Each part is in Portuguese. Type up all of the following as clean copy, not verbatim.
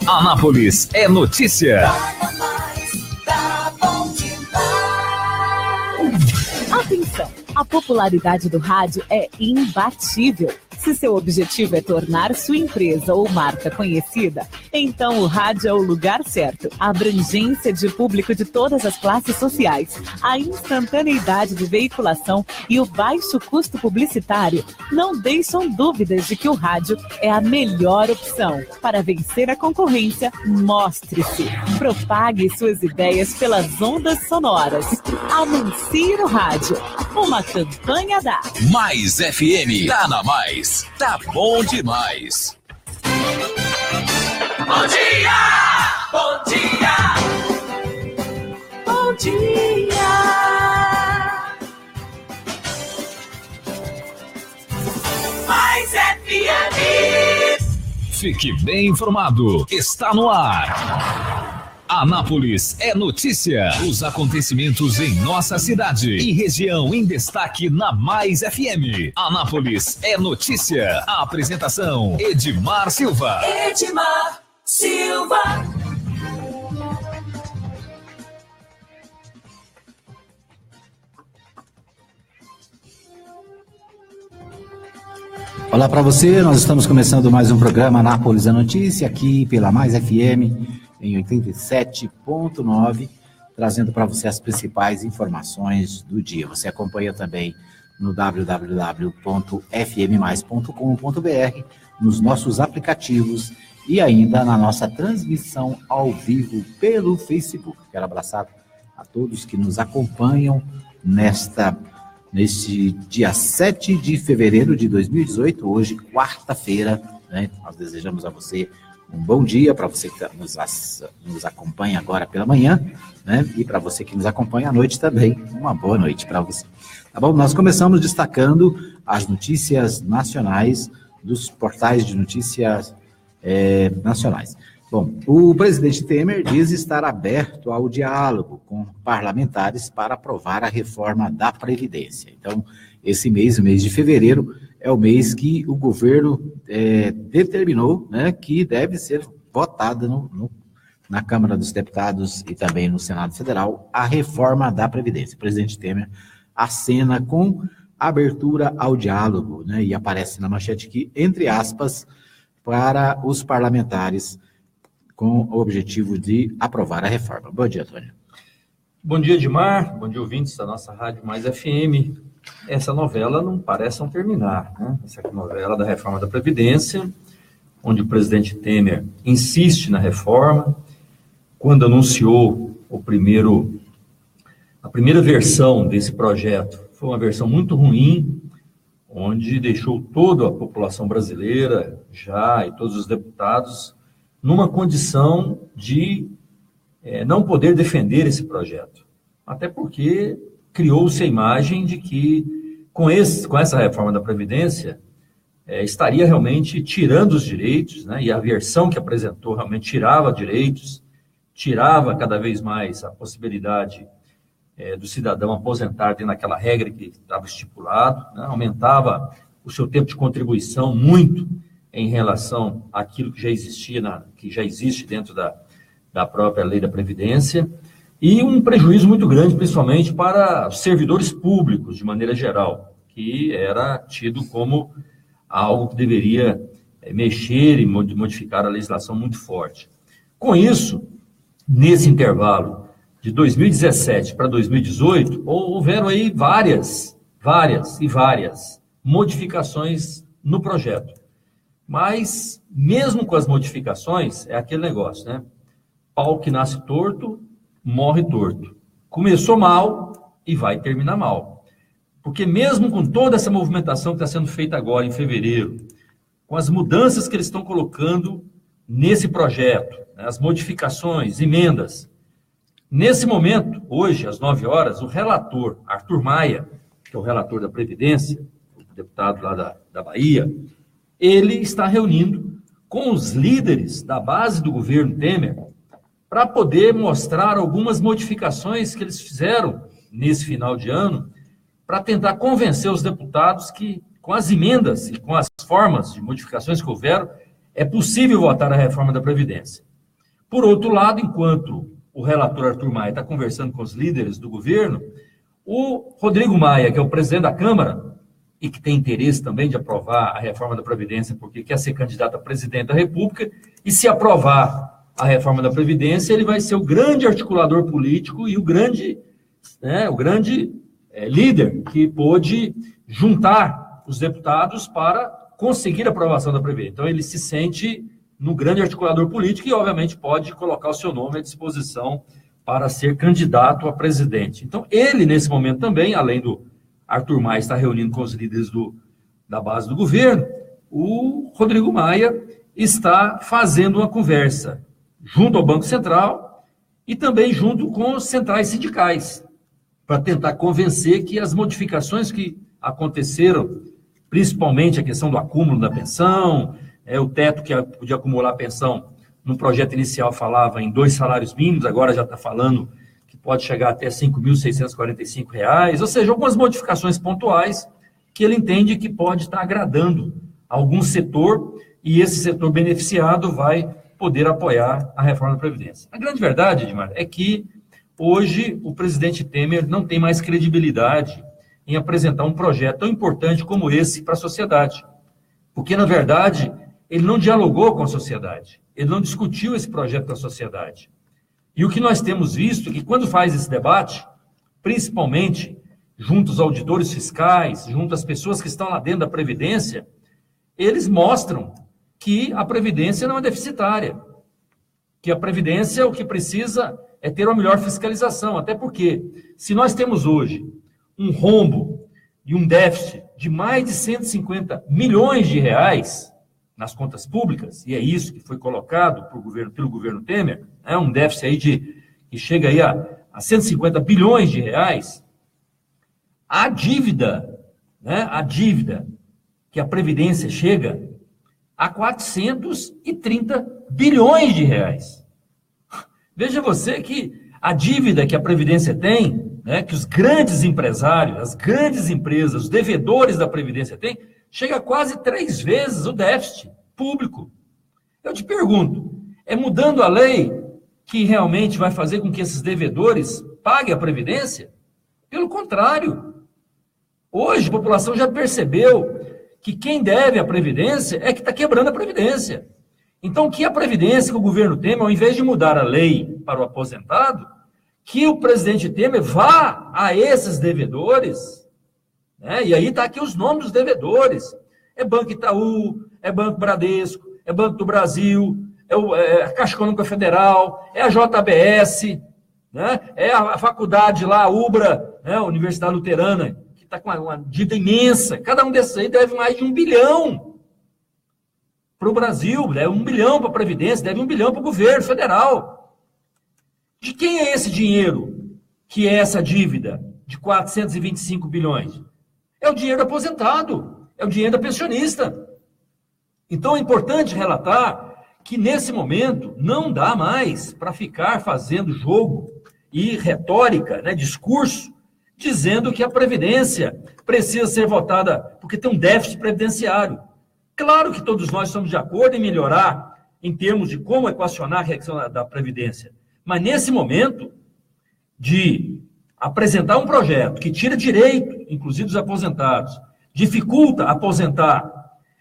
Anápolis é notícia. Atenção, a popularidade do rádio é imbatível. Se seu objetivo é tornar sua empresa ou marca conhecida, então o rádio é o lugar certo. A abrangência de público de todas as classes sociais, a instantaneidade de veiculação e o baixo custo publicitário não deixam dúvidas de que o rádio é a melhor opção. Para vencer a concorrência, mostre-se. Propague suas ideias pelas ondas sonoras. Anuncie no rádio. Uma campanha da Mais FM. Tá na Mais. Tá bom demais. Bom dia! Bom dia! Bom dia! Mais FM! Fique bem informado. Está no ar. Anápolis é notícia. Os acontecimentos em nossa cidade e região em destaque na Mais FM. Anápolis é notícia. A apresentação: Edmar Silva. Edmar Silva. Olá para você, nós estamos começando mais um programa Anápolis é Notícia, aqui pela Mais FM, em 87.9, trazendo para você as principais informações do dia. Você acompanha também no www.fmmais.com.br, nos nossos aplicativos e ainda na nossa transmissão ao vivo pelo Facebook. Quero abraçar a todos que nos acompanham neste dia 7 de fevereiro de 2018, hoje, quarta-feira, né? Nós desejamos a você um bom dia, para você que nos acompanha agora pela manhã, né? E para você que nos acompanha à noite também, uma boa noite para você. Tá bom? Nós começamos destacando as notícias nacionais dos portais de notícias nacionais. Bom, o presidente Temer diz estar aberto ao diálogo com parlamentares para aprovar a reforma da Previdência. Então, esse mês, o mês de fevereiro, é o mês que o governo determinou, né, que deve ser votada na Câmara dos Deputados e também no Senado Federal a reforma da Previdência. O presidente Temer acena com abertura ao diálogo, né, e aparece na manchete aqui, entre aspas, para os parlamentares com o objetivo de aprovar a reforma. Bom dia, Antônio. Bom dia, Edmar. Bom dia, ouvintes da nossa Rádio Mais FM. Essa novela não parece não terminar, né? Essa novela da reforma da Previdência, onde o presidente Temer insiste na reforma. Quando anunciou a primeira versão desse projeto, foi uma versão muito ruim, onde deixou toda a população brasileira, e todos os deputados, numa condição de não poder defender esse projeto. Até porque criou-se a imagem de que, com essa reforma da Previdência, estaria realmente tirando os direitos, né? E a versão que apresentou realmente tirava direitos, tirava cada vez mais a possibilidade do cidadão aposentar dentro daquela regra que estava estipulado, né? Aumentava o seu tempo de contribuição muito em relação àquilo que já existia, que já existe dentro da própria lei da Previdência, e um prejuízo muito grande, principalmente para os servidores públicos, de maneira geral, que era tido como algo que deveria mexer e modificar a legislação muito forte. Com isso, nesse intervalo de 2017 para 2018, houveram aí várias modificações no projeto. Mas, mesmo com as modificações, é aquele negócio, né? Pau que nasce torto, morre torto. Começou mal e vai terminar mal. Porque mesmo com toda essa movimentação que está sendo feita agora, em fevereiro, com as mudanças que eles estão colocando nesse projeto, né, as modificações, emendas, nesse momento, hoje, às 9 horas, o relator, Arthur Maia, que é o relator da Previdência, o deputado lá da Bahia, ele está reunindo com os líderes da base do governo Temer para poder mostrar algumas modificações que eles fizeram nesse final de ano, para tentar convencer os deputados que, com as emendas e com as formas de modificações que houveram, é possível votar a reforma da Previdência. Por outro lado, enquanto o relator Arthur Maia está conversando com os líderes do governo, o Rodrigo Maia, que é o presidente da Câmara, e que tem interesse também de aprovar a reforma da Previdência, porque quer ser candidato a presidente da República, e se aprovar a reforma da Previdência, ele vai ser o grande articulador político e o grande líder que pôde juntar os deputados para conseguir a aprovação da Previdência. Então, ele se sente no grande articulador político e, obviamente, pode colocar o seu nome à disposição para ser candidato a presidente. Então, ele, nesse momento também, além do Arthur Maia estar reunindo com os líderes da base do governo, o Rodrigo Maia está fazendo uma conversa junto ao Banco Central e também junto com os centrais sindicais, para tentar convencer que as modificações que aconteceram, principalmente a questão do acúmulo da pensão, o teto que podia acumular a pensão, no projeto inicial falava em 2 salários mínimos, agora já está falando que pode chegar até R$ 5.645, ou seja, algumas modificações pontuais que ele entende que pode estar agradando algum setor e esse setor beneficiado vai poder apoiar a reforma da Previdência. A grande verdade, Edmar, é que hoje o presidente Temer não tem mais credibilidade em apresentar um projeto tão importante como esse para a sociedade, porque, na verdade, ele não dialogou com a sociedade, ele não discutiu esse projeto com a sociedade. E o que nós temos visto é que quando faz esse debate, principalmente junto aos auditores fiscais, junto às pessoas que estão lá dentro da Previdência, eles mostram que a Previdência não é deficitária, que a Previdência o que precisa é ter uma melhor fiscalização, até porque se nós temos hoje um rombo e um déficit de mais de 150 milhões de reais nas contas públicas, e é isso que foi colocado pelo governo Temer, um déficit aí que chega aí a 150 bilhões de reais, a dívida que a Previdência chega a 430 bilhões de reais. Veja você que a dívida que a Previdência tem, que os grandes empresários, as grandes empresas, os devedores da Previdência têm, chega a quase 3 vezes o déficit público. Eu te pergunto, é mudando a lei que realmente vai fazer com que esses devedores paguem a Previdência? Pelo contrário. Hoje a população já percebeu que quem deve a Previdência é que está quebrando a Previdência. Então, que a Previdência, que o governo Temer, ao invés de mudar a lei para o aposentado, que o presidente Temer vá a esses devedores, e aí está aqui os nomes dos devedores, é Banco Itaú, é Banco Bradesco, é Banco do Brasil, é a Caixa Econômica Federal, é a JBS, é a faculdade lá, a UBRA, a Universidade Luterana, que está com uma dívida imensa, cada um desses aí deve mais de 1 bilhão para o Brasil, deve 1 bilhão para a Previdência, deve 1 bilhão para o governo federal. De quem é esse dinheiro, que é essa dívida de 425 bilhões? É o dinheiro do aposentado, é o dinheiro da pensionista. Então é importante relatar que nesse momento não dá mais para ficar fazendo jogo e retórica, discurso, dizendo que a Previdência precisa ser votada porque tem um déficit previdenciário. Claro que todos nós estamos de acordo em melhorar em termos de como equacionar a questão da Previdência. Mas nesse momento de apresentar um projeto que tira direito, inclusive dos aposentados, dificulta aposentar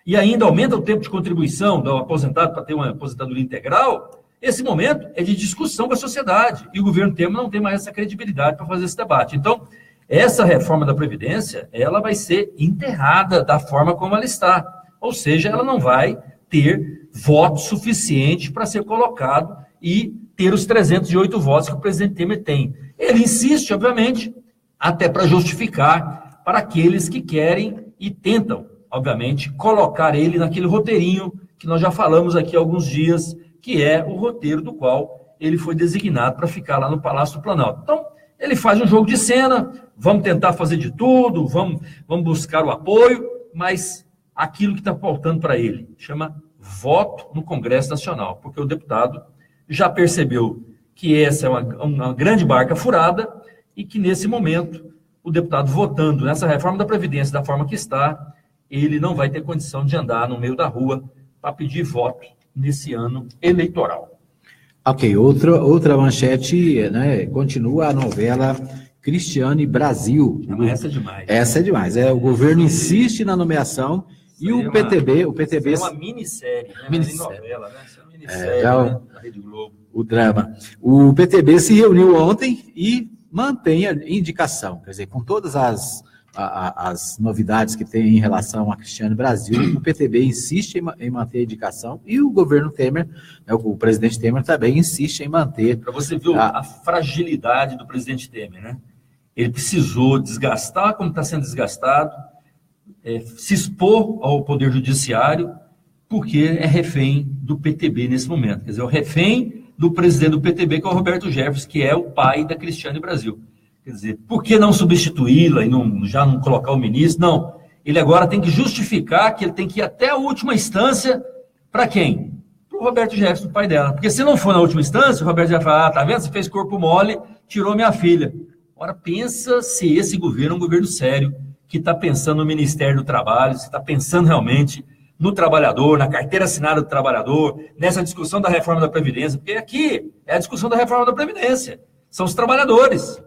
e ainda aumenta o tempo de contribuição do aposentado para ter uma aposentadoria integral, esse momento é de discussão com a sociedade. E o governo Temer não tem mais essa credibilidade para fazer esse debate. Então, essa reforma da Previdência, ela vai ser enterrada da forma como ela está. Ou seja, ela não vai ter voto suficiente para ser colocado e ter os 308 votos que o presidente Temer tem. Ele insiste, obviamente, até para justificar para aqueles que querem e tentam, obviamente, colocar ele naquele roteirinho que nós já falamos aqui há alguns dias, que é o roteiro do qual ele foi designado para ficar lá no Palácio do Planalto. Então, ele faz um jogo de cena, vamos tentar fazer de tudo, vamos buscar o apoio, mas aquilo que está faltando para ele chama voto no Congresso Nacional, porque o deputado já percebeu que essa é uma grande barca furada e que, nesse momento, o deputado votando nessa reforma da Previdência da forma que está, ele não vai ter condição de andar no meio da rua para pedir voto nesse ano eleitoral. Ok, outra manchete, né? Continua a novela Cristiane Brasil. Não, essa é demais. Essa é demais. O governo insiste na nomeação e o PTB... É uma minissérie, né? Minissérie. Novela, né? Essa é uma minissérie, né? Da Rede Globo. O drama. O PTB se reuniu ontem e mantém a indicação. Quer dizer, com todas as novidades que tem em relação a Cristiane Brasil, o PTB insiste em manter a indicação e o governo Temer, né, o presidente Temer também insiste em manter... Para você ver a fragilidade do presidente Temer, né? Ele precisou desgastar, como está sendo desgastado, se expor ao Poder Judiciário, porque é refém do PTB nesse momento. Quer dizer, é o refém do presidente do PTB, que é o Roberto Jefferson, que é o pai da Cristiane Brasil. Quer dizer, por que não substituí-la e já não colocar o ministro? Não, ele agora tem que justificar que ele tem que ir até a última instância para quem? Para o Roberto Jefferson, o pai dela. Porque se não for na última instância, o Roberto Jefferson vai falar, tá vendo? Você fez corpo mole, tirou minha filha. Ora, pensa se esse governo é um governo sério, que está pensando no Ministério do Trabalho, se está pensando realmente no trabalhador, na carteira assinada do trabalhador, nessa discussão da reforma da Previdência, porque aqui é a discussão da reforma da Previdência, são os trabalhadores.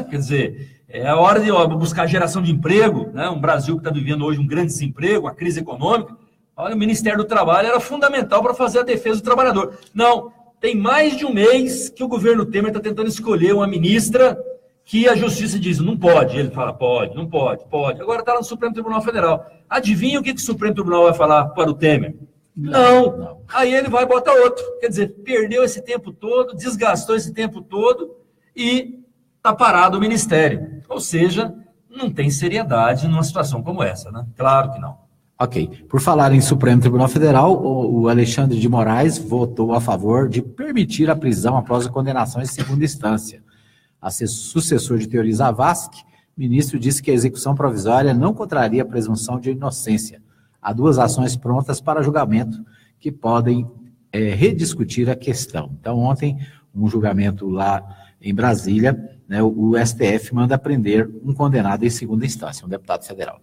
Quer dizer, é a hora de buscar geração de emprego, né? Um Brasil que está vivendo hoje um grande desemprego, a crise econômica. Olha, o Ministério do Trabalho era fundamental para fazer a defesa do trabalhador. Não, tem mais de um mês que o governo Temer está tentando escolher uma ministra que a Justiça diz, não pode. Ele fala, pode, não pode, pode. Agora está no Supremo Tribunal Federal. Adivinha o que o Supremo Tribunal vai falar para o Temer? Não. Aí ele vai botar outro. Quer dizer, perdeu esse tempo todo, desgastou esse tempo todo e... está parado o Ministério. Ou seja, não tem seriedade numa situação como essa, né? Claro que não. Ok. Por falar em Supremo Tribunal Federal, o Alexandre de Moraes votou a favor de permitir a prisão após a condenação em segunda instância. A sucessor de Teori Zavascki, ministro, disse que a execução provisória não contraria a presunção de inocência. Há duas ações prontas para julgamento que podem rediscutir a questão. Então, ontem, um julgamento lá em Brasília, né, o STF manda prender um condenado em segunda instância, um deputado federal.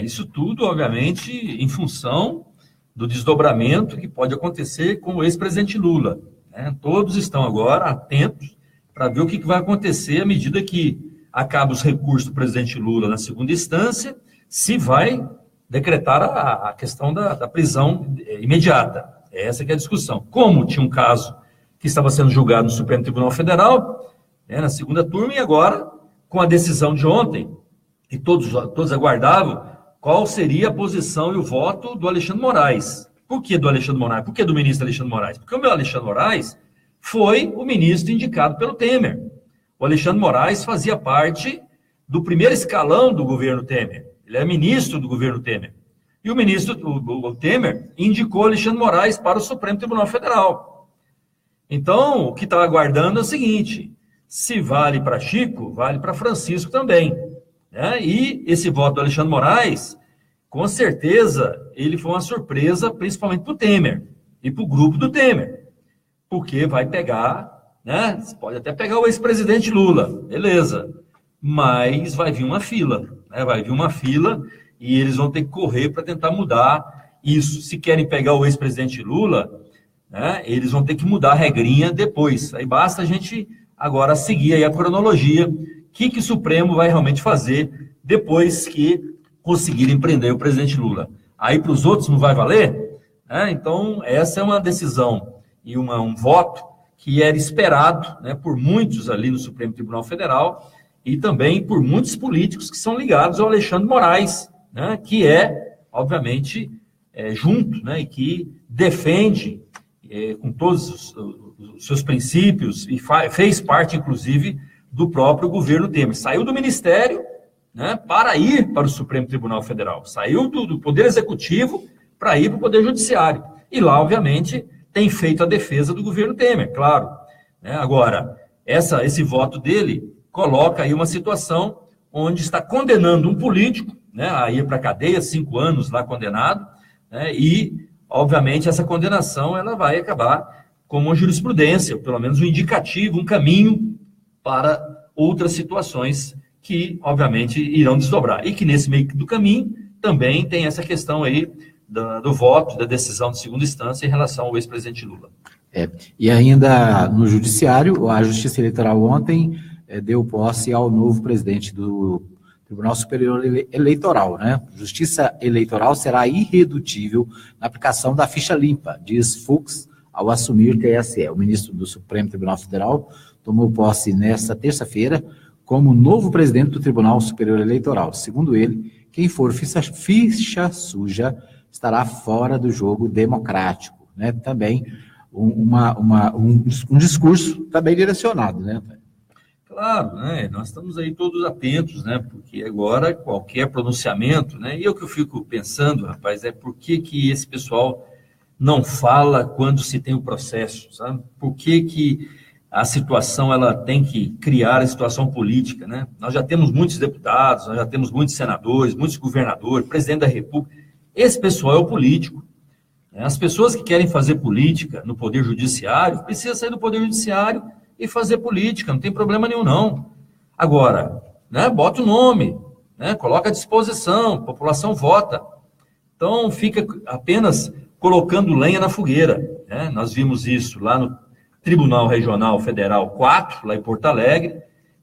Isso tudo, obviamente, em função do desdobramento que pode acontecer com o ex-presidente Lula. Né? Todos estão agora atentos para ver o que vai acontecer à medida que acaba os recursos do presidente Lula na segunda instância, se vai decretar a questão da prisão imediata. Essa que é a discussão. Como tinha um caso que estava sendo julgado no Supremo Tribunal Federal, na segunda turma, e agora, com a decisão de ontem, que todos aguardavam, qual seria a posição e o voto do Alexandre Moraes. Por que do Alexandre Moraes? Por que do ministro Alexandre Moraes? Porque o meu Alexandre Moraes foi o ministro indicado pelo Temer. O Alexandre Moraes fazia parte do primeiro escalão do governo Temer. Ele é ministro do governo Temer. E o ministro, o Temer, indicou Alexandre Moraes para o Supremo Tribunal Federal. Então, o que está aguardando é o seguinte, se vale para Chico, vale para Francisco também. Né? E esse voto do Alexandre Moraes, com certeza, ele foi uma surpresa, principalmente para o Temer e para o grupo do Temer. Porque vai pegar, né? Pode até pegar o ex-presidente Lula, beleza. Mas vai vir uma fila, né? Vai vir uma fila e eles vão ter que correr para tentar mudar isso. Se querem pegar o ex-presidente Lula, né? Eles vão ter que mudar a regrinha depois. Aí basta a gente agora seguir aí a cronologia, o que o Supremo vai realmente fazer depois que conseguirem prender o presidente Lula. Aí para os outros não vai valer? Então, essa é uma decisão e um voto que era esperado, né, por muitos ali no Supremo Tribunal Federal e também por muitos políticos que são ligados ao Alexandre Moraes, né, que é, obviamente, junto, né, e que defende com todos os seus princípios e fez parte, inclusive, do próprio governo Temer. Saiu do Ministério, né, para ir para o Supremo Tribunal Federal. Saiu do Poder Executivo para ir para o Poder Judiciário. E lá, obviamente, tem feito a defesa do governo Temer, claro. Né? Agora, esse voto dele coloca aí uma situação onde está condenando um político, né, a ir para a cadeia, 5 anos lá condenado, né, e, obviamente, essa condenação ela vai acabar como uma jurisprudência, pelo menos um indicativo, um caminho para outras situações que, obviamente, irão desdobrar. E que, nesse meio do caminho, também tem essa questão aí do voto, da decisão de segunda instância em relação ao ex-presidente Lula. E ainda no Judiciário, a Justiça Eleitoral ontem deu posse ao novo presidente do Tribunal Superior Eleitoral, né? Justiça Eleitoral será irredutível na aplicação da ficha limpa, diz Fux ao assumir TSE. O ministro do Supremo Tribunal Federal tomou posse nesta terça-feira como novo presidente do Tribunal Superior Eleitoral. Segundo ele, quem for ficha suja estará fora do jogo democrático, né? Também um discurso também direcionado, né? Claro, né? Nós estamos aí todos atentos, né? Porque agora qualquer pronunciamento, né? E o que eu fico pensando, rapaz, é por que esse pessoal não fala quando se tem o processo, sabe? Por que a situação ela tem que criar a situação política, né? Nós já temos muitos deputados, nós já temos muitos senadores, muitos governadores, presidente da República. Esse pessoal é o político. As pessoas que querem fazer política no Poder Judiciário precisam sair do Poder Judiciário e fazer política, não tem problema nenhum, não. Agora, né, bota o nome, né, coloca à disposição, a população vota. Então, fica apenas colocando lenha na fogueira, né? Nós vimos isso lá no Tribunal Regional Federal 4, lá em Porto Alegre.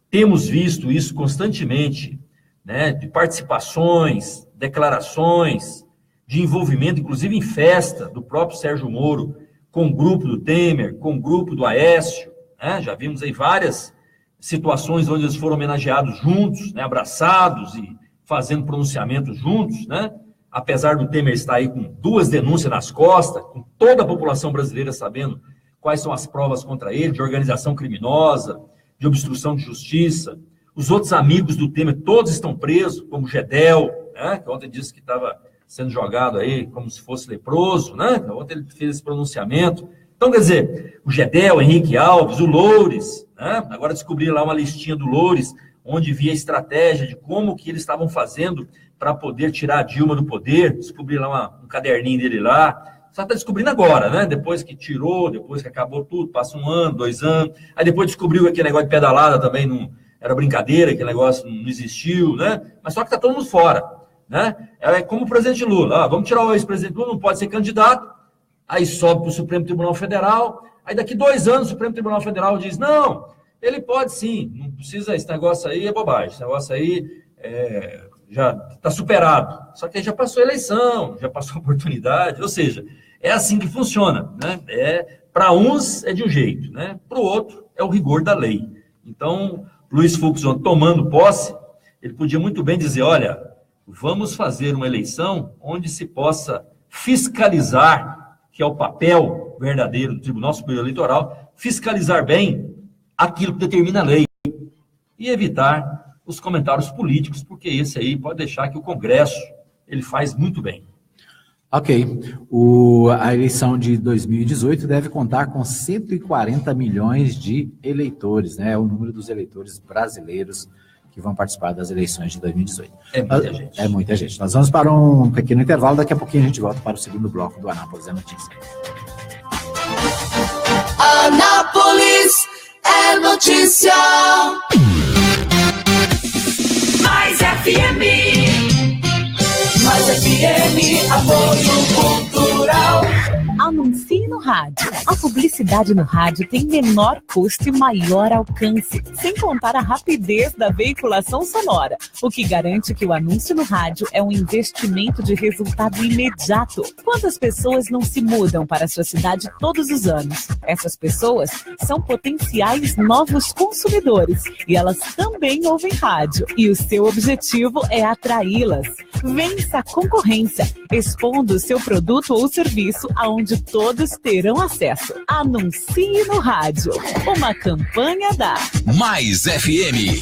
Temos visto isso constantemente, né, de participações, declarações, de envolvimento, inclusive em festa, do próprio Sérgio Moro, com o grupo do Temer, com o grupo do Aécio, né? Já vimos aí várias situações onde eles foram homenageados juntos, né, abraçados e fazendo pronunciamentos juntos, né? Apesar do Temer estar aí com 2 denúncias nas costas, com toda a população brasileira sabendo quais são as provas contra ele, de organização criminosa, de obstrução de justiça. Os outros amigos do Temer, todos estão presos, como Gedel, né, que ontem disse que estava sendo jogado aí como se fosse leproso, né? Ontem ele fez esse pronunciamento. Então, quer dizer, o Gedel, Henrique Alves, o Loures, né? Agora descobriram lá uma listinha do Loures, onde via a estratégia de como que eles estavam fazendo para poder tirar a Dilma do poder. Descobriram lá um caderninho dele lá. Só está descobrindo agora, né? Depois que tirou, depois que acabou tudo, passa 1 ano, 2 anos. Aí depois descobriu que aquele negócio de pedalada também não era brincadeira, aquele negócio não existiu, né? Mas só que está todo mundo fora, né? É como o presidente Lula. Vamos tirar o ex-presidente Lula, não pode ser candidato. Aí sobe para o Supremo Tribunal Federal. Aí daqui 2 anos o Supremo Tribunal Federal diz, não, ele pode sim, não precisa, esse negócio aí é bobagem, esse negócio aí já está superado. Só que aí já passou a eleição, já passou a oportunidade, ou seja, é assim que funciona, né? Para uns é de um jeito, né? Para o outro é o rigor da lei. Então, Luiz Fux, tomando posse, ele podia muito bem dizer, olha, vamos fazer uma eleição onde se possa fiscalizar, que é o papel verdadeiro do Tribunal Superior Eleitoral, fiscalizar bem aquilo que determina a lei e evitar os comentários políticos, porque esse aí pode deixar que o Congresso ele faz muito bem. Ok. A eleição de 2018 deve contar com 140 milhões de eleitores, né? É o número dos eleitores brasileiros que vão participar das eleições de 2018. É muita gente. É muita gente. Nós vamos para um pequeno intervalo, daqui a pouquinho a gente volta para o segundo bloco do Anápolis é Notícia. Anápolis é notícia. Mais FM. Mais FM, apoio cultural. Anuncie no rádio. A publicidade no rádio tem menor custo e maior alcance, sem contar a rapidez da veiculação sonora, o que garante que o anúncio no rádio é um investimento de resultado imediato. Quantas pessoas não se mudam para a sua cidade todos os anos? Essas pessoas são potenciais novos consumidores e elas também ouvem rádio. E o seu objetivo é atraí-las. Vença a concorrência, expondo o seu produto ou serviço aonde todos terão acesso. Anuncie no rádio. Uma campanha da Mais FM.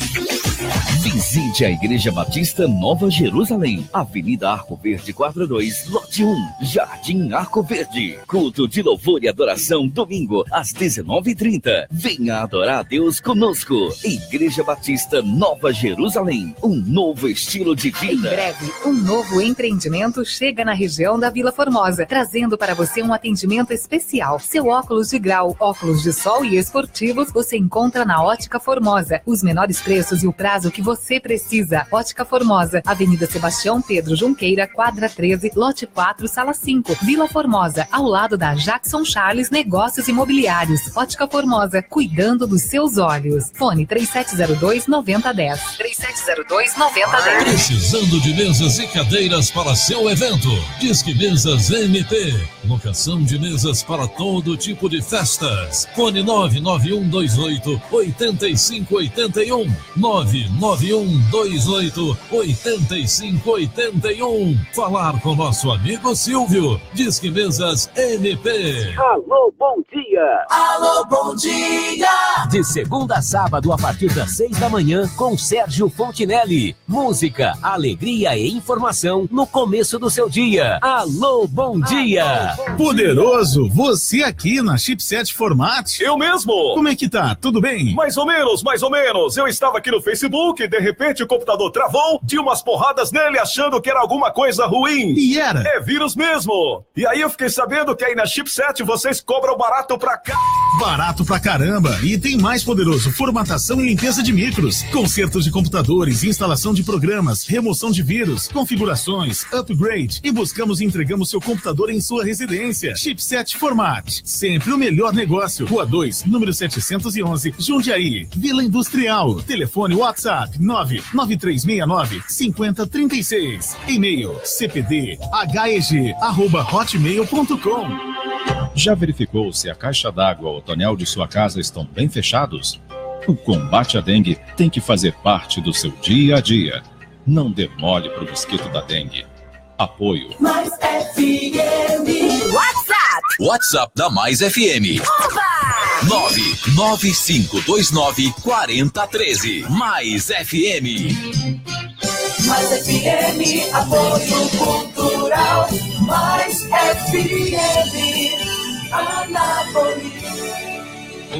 Visite a Igreja Batista Nova Jerusalém, Avenida Arco Verde, quadra 2, lote 1, Jardim Arco Verde. Culto de louvor e adoração, domingo, às 19h30. Venha adorar a Deus conosco. Igreja Batista Nova Jerusalém, um novo estilo de vida. Em breve, um novo empreendimento chega na região da Vila Formosa, trazendo para você um atendimento especial. Seu óculos de grau, óculos de sol e esportivos você encontra na Ótica Formosa. Os menores preços e o prazo que você você precisa. Ótica Formosa, Avenida Sebastião Pedro Junqueira, quadra 13, lote 4, sala 5, Vila Formosa, ao lado da Jackson Charles Negócios Imobiliários. Ótica Formosa, cuidando dos seus olhos. Fone 3702-9010. 3702-9010. Precisando de mesas e cadeiras para seu evento? Disque Mesas MP. Locação de mesas para todo tipo de festas. Fone 99128-8581. 99128-8581. Falar com nosso amigo Silvio. Disque Mesas MP. Alô, bom dia. Alô, bom dia. De segunda a sábado, a partir das 6 da manhã, com Sérgio Fontinelli. Música, alegria e informação no começo do seu dia. Alô, bom dia. Poderoso, você aqui na Chipset Format. Eu mesmo. Como é que tá? Tudo bem? Mais ou menos, mais ou menos. Eu estava aqui no Facebook e de repente o computador travou, de umas porradas nele achando que era alguma coisa ruim. E era? É vírus mesmo. E aí eu fiquei sabendo que aí na Chipset vocês cobram barato pra cá. Barato pra caramba. E tem mais, Poderoso, formatação e limpeza de micros, consertos de computadores, instalação de programas, remoção de vírus, configurações, upgrade, e buscamos e entregamos seu computador em sua residência. Chipset Format, sempre o melhor negócio. Rua 2, número 711, Jundiaí, Vila Industrial. Telefone WhatsApp 99369-5036. E-mail cpdheg@hotmail.com. Já verificou se a caixa d'água ou o tonel de sua casa estão bem fechados? O combate à dengue tem que fazer parte do seu dia a dia. Não dê mole pro mosquito da dengue. Apoio. Mais FM. WhatsApp. WhatsApp da Mais FM. 995294013. Mais FM. Mais FM, apoio cultural. Mais FM, Anápolis.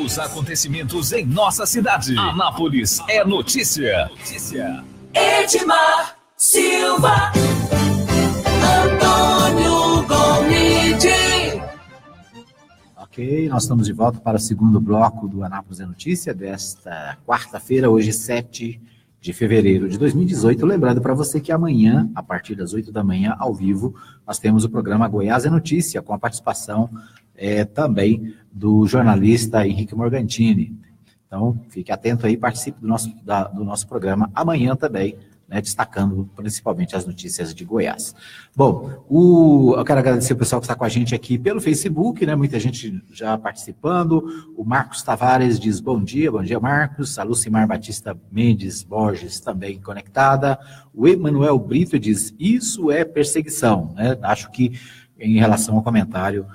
Os acontecimentos em nossa cidade. Anápolis é notícia. Edmar Silva, Antônio Gomide. Ok, nós estamos de volta para o segundo bloco do Anápolis é Notícia desta quarta-feira, hoje 7 de fevereiro de 2018. Lembrando para você que amanhã, a partir das 8 da manhã, ao vivo, nós temos o programa Goiás é Notícia, com a participação também do jornalista Henrique Morgantini. Então, fique atento aí, participe do nosso programa amanhã também, né, destacando principalmente as notícias de Goiás. Bom, eu quero agradecer o pessoal que está com a gente aqui pelo Facebook, né, muita gente já participando. O Marcos Tavares diz bom dia Marcos. A Lucimar Batista Mendes Borges também conectada. O Emanuel Brito diz, isso é perseguição, né? Acho que em relação ao comentário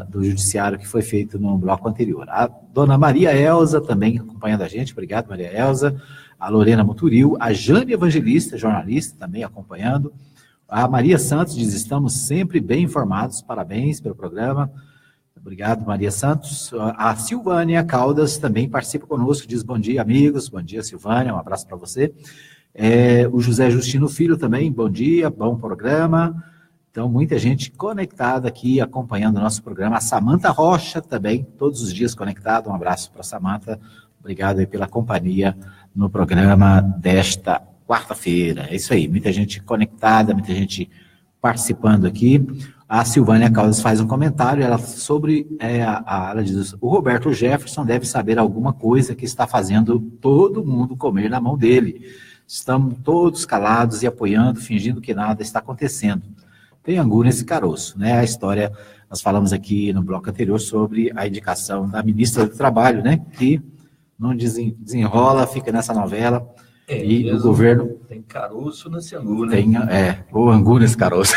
do judiciário que foi feito no bloco anterior. A dona Maria Elza também acompanhando a gente, obrigado Maria Elza. A Lorena Muturil, a Jane Evangelista, jornalista, também acompanhando. A Maria Santos diz, estamos sempre bem informados, parabéns pelo programa. Obrigado, Maria Santos. A Silvânia Caldas também participa conosco, diz bom dia, amigos. Bom dia, Silvânia, um abraço para você. O José Justino Filho também, bom dia, bom programa. Então, muita gente conectada aqui, acompanhando o nosso programa. A Samanta Rocha também, todos os dias conectada. Um abraço para a Samanta. Obrigado aí pela companhia no programa desta quarta-feira. É isso aí, muita gente conectada, muita gente participando aqui. A Silvânia Caldas faz um comentário ela diz, o Roberto Jefferson deve saber alguma coisa que está fazendo todo mundo comer na mão dele. Estamos todos calados e apoiando, fingindo que nada está acontecendo. Tem angu nesse caroço, né? A história, nós falamos aqui no bloco anterior sobre a indicação da ministra do Trabalho, né? Que não desenrola, fica nessa novela, e o governo... Tem caroço nesse angu, né? Tem, o angu nesse caroço.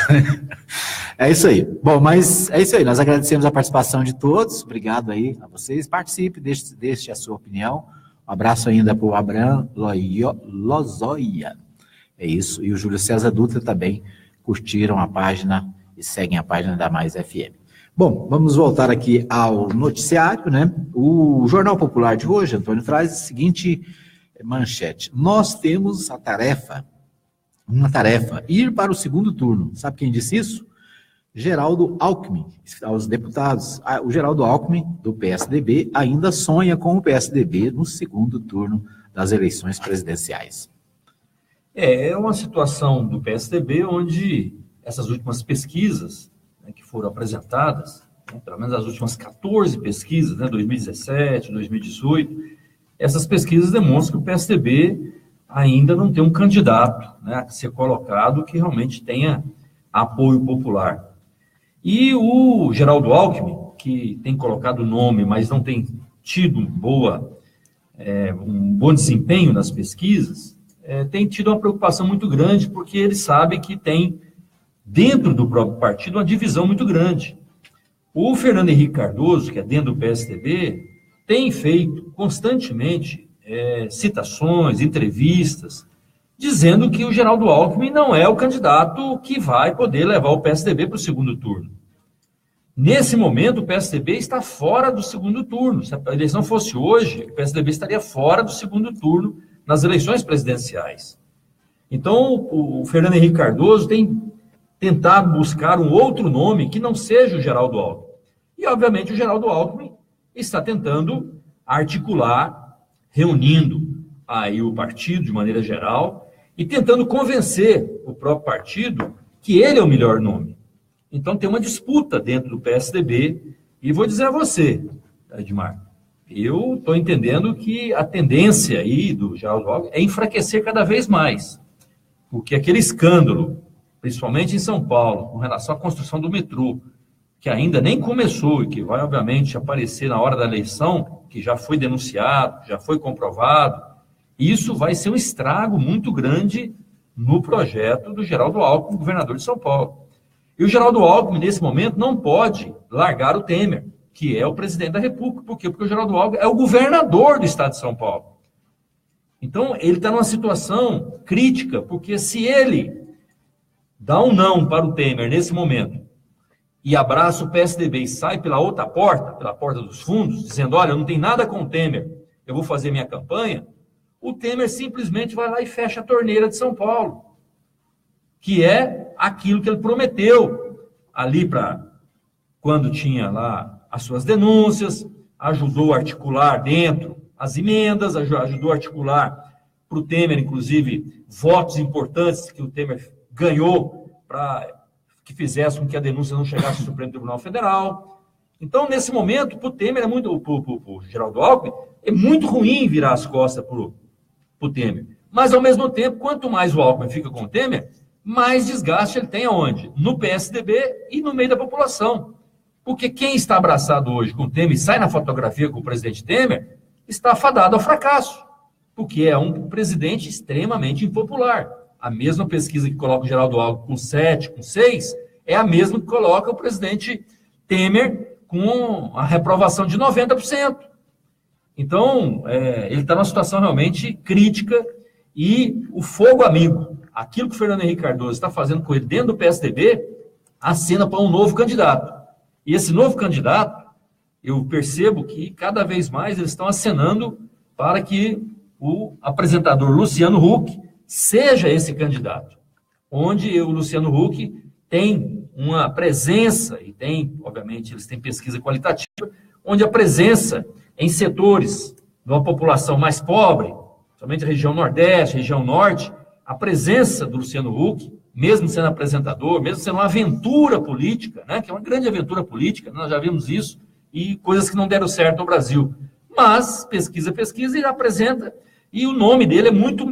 É isso aí. Bom, mas é isso aí, nós agradecemos a participação de todos, obrigado aí a vocês, participe, deixe a sua opinião, um abraço ainda para o Abraham Lozoia, é isso, e o Júlio César Dutra também curtiram a página e seguem a página da Mais FM. Bom, vamos voltar aqui ao noticiário, né? O Jornal Popular de hoje, Antônio, traz a seguinte manchete. Nós temos uma tarefa, ir para o segundo turno. Sabe quem disse isso? Geraldo Alckmin, aos deputados. O Geraldo Alckmin, do PSDB, ainda sonha com o PSDB no segundo turno das eleições presidenciais. É uma situação do PSDB onde essas últimas pesquisas, né, que foram apresentadas, né, pelo menos as últimas 14 pesquisas, né, 2017, 2018, essas pesquisas demonstram que o PSDB ainda não tem um candidato, né, a ser colocado que realmente tenha apoio popular. E o Geraldo Alckmin, que tem colocado o nome, mas não tem tido um bom desempenho nas pesquisas, tem tido uma preocupação muito grande, porque ele sabe que tem, dentro do próprio partido, uma divisão muito grande. O Fernando Henrique Cardoso, que é dentro do PSDB, tem feito constantemente citações, entrevistas, dizendo que o Geraldo Alckmin não é o candidato que vai poder levar o PSDB para o segundo turno. Nesse momento, o PSDB está fora do segundo turno. Se a eleição fosse hoje, o PSDB estaria fora do segundo turno nas eleições presidenciais. Então, o Fernando Henrique Cardoso tem tentado buscar um outro nome que não seja o Geraldo Alckmin. E, obviamente, o Geraldo Alckmin está tentando articular, reunindo aí o partido de maneira geral e tentando convencer o próprio partido que ele é o melhor nome. Então, tem uma disputa dentro do PSDB, e vou dizer a você, Edmar, eu estou entendendo que a tendência aí do Geraldo Alckmin é enfraquecer cada vez mais, porque aquele escândalo, principalmente em São Paulo, com relação à construção do metrô, que ainda nem começou e que vai, obviamente, aparecer na hora da eleição, que já foi denunciado, já foi comprovado, isso vai ser um estrago muito grande no projeto do Geraldo Alckmin, governador de São Paulo. E o Geraldo Alckmin, nesse momento, não pode largar o Temer, que é o presidente da República. Por quê? Porque o Geraldo Alckmin é o governador do estado de São Paulo. Então, ele está numa situação crítica, porque se ele dá um não para o Temer nesse momento e abraça o PSDB e sai pela outra porta, pela porta dos fundos, dizendo, olha, eu não tenho nada com o Temer, eu vou fazer minha campanha, o Temer simplesmente vai lá e fecha a torneira de São Paulo, que é aquilo que ele prometeu ali para quando tinha lá as suas denúncias, ajudou a articular dentro as emendas, ajudou a articular para o Temer, inclusive, votos importantes que o Temer ganhou para que fizesse com que a denúncia não chegasse ao Supremo Tribunal Federal. Então, nesse momento, para o Temer, o Geraldo Alckmin, é muito ruim virar as costas para o Temer. Mas, ao mesmo tempo, quanto mais o Alckmin fica com o Temer, mais desgaste ele tem aonde? No PSDB e no meio da população. Porque quem está abraçado hoje com o Temer e sai na fotografia com o presidente Temer, está fadado ao fracasso, porque é um presidente extremamente impopular. A mesma pesquisa que coloca o Geraldo Alckmin com 7, com 6, é a mesma que coloca o presidente Temer com a reprovação de 90%. Então, ele está numa situação realmente crítica e o fogo amigo, aquilo que o Fernando Henrique Cardoso está fazendo com ele dentro do PSDB, acena para um novo candidato. E esse novo candidato, eu percebo que cada vez mais eles estão acenando para que o apresentador Luciano Huck seja esse candidato, onde o Luciano Huck tem uma presença, e tem, obviamente, eles têm pesquisa qualitativa, onde a presença em setores de uma população mais pobre, somente a região Nordeste, região Norte, a presença do Luciano Huck, mesmo sendo apresentador, mesmo sendo uma aventura política, né, que é uma grande aventura política, nós já vimos isso, e coisas que não deram certo no Brasil. Mas, pesquisa, ele apresenta, e o nome dele é muito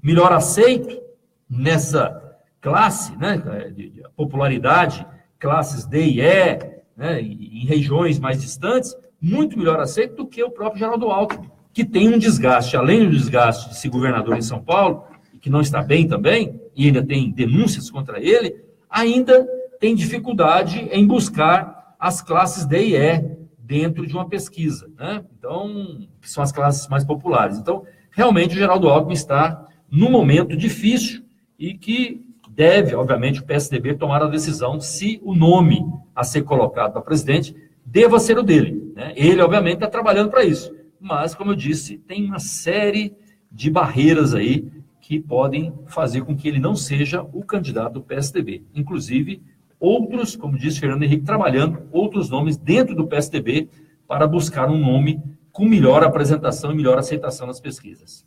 melhor aceito nessa classe, né, de popularidade, classes D e E, né, em regiões mais distantes, muito melhor aceito do que o próprio Geraldo Alckmin, que tem um desgaste, além do desgaste de ser governador em São Paulo, que não está bem também, e ainda tem denúncias contra ele, ainda tem dificuldade em buscar as classes D e E dentro de uma pesquisa, né? Então, que são as classes mais populares. Então, realmente, o Geraldo Alckmin está num momento difícil e que deve, obviamente, o PSDB tomar a decisão se o nome a ser colocado para presidente deva ser o dele, né? Ele, obviamente, está trabalhando para isso, mas, como eu disse, tem uma série de barreiras aí que podem fazer com que ele não seja o candidato do PSDB. Inclusive, outros, como disse Fernando Henrique, trabalhando outros nomes dentro do PSDB para buscar um nome com melhor apresentação e melhor aceitação nas pesquisas.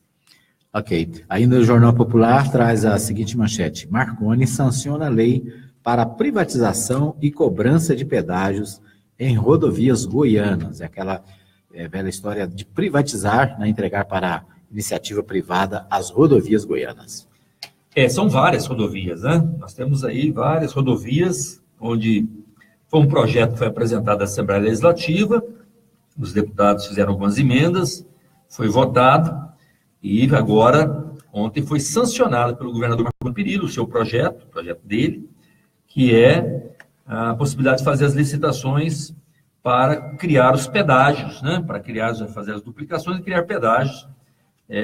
Ok. Ainda o Jornal Popular traz a seguinte manchete: Marconi sanciona a lei para privatização e cobrança de pedágios em rodovias goianas. É aquela velha história de privatizar, né, entregar para a iniciativa privada as rodovias goianas. São várias rodovias, né? Nós temos aí várias rodovias, onde foi um projeto que foi apresentado à Assembleia Legislativa, os deputados fizeram algumas emendas, foi votado, e agora, ontem, foi sancionado pelo governador Marconi Perillo o seu projeto, o projeto dele, que é a possibilidade de fazer as licitações para criar os pedágios, né? Para fazer as duplicações e criar pedágios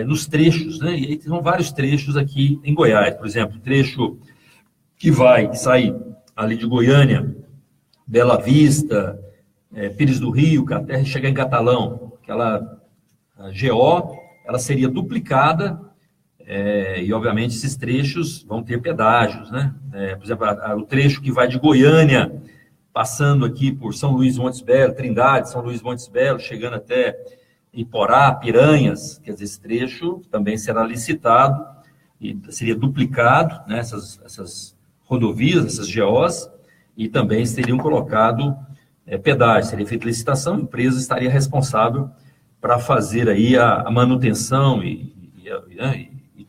nos trechos, né? E aí são vários trechos aqui em Goiás. Por exemplo, o trecho que vai sair ali de Goiânia, Bela Vista, Pires do Rio, até chegar em Catalão, aquela GO, ela seria duplicada, e obviamente esses trechos vão ter pedágios, né? Por exemplo, o trecho que vai de Goiânia, passando aqui por São Luís Montes Belo, Trindade, São Luís Montes Belo, chegando até Iporá, Piranhas, quer dizer, esse trecho também será licitado e seria duplicado, né, essas rodovias, essas GOs, e também seriam colocado pedágios, seria feita licitação, a empresa estaria responsável para fazer aí a manutenção e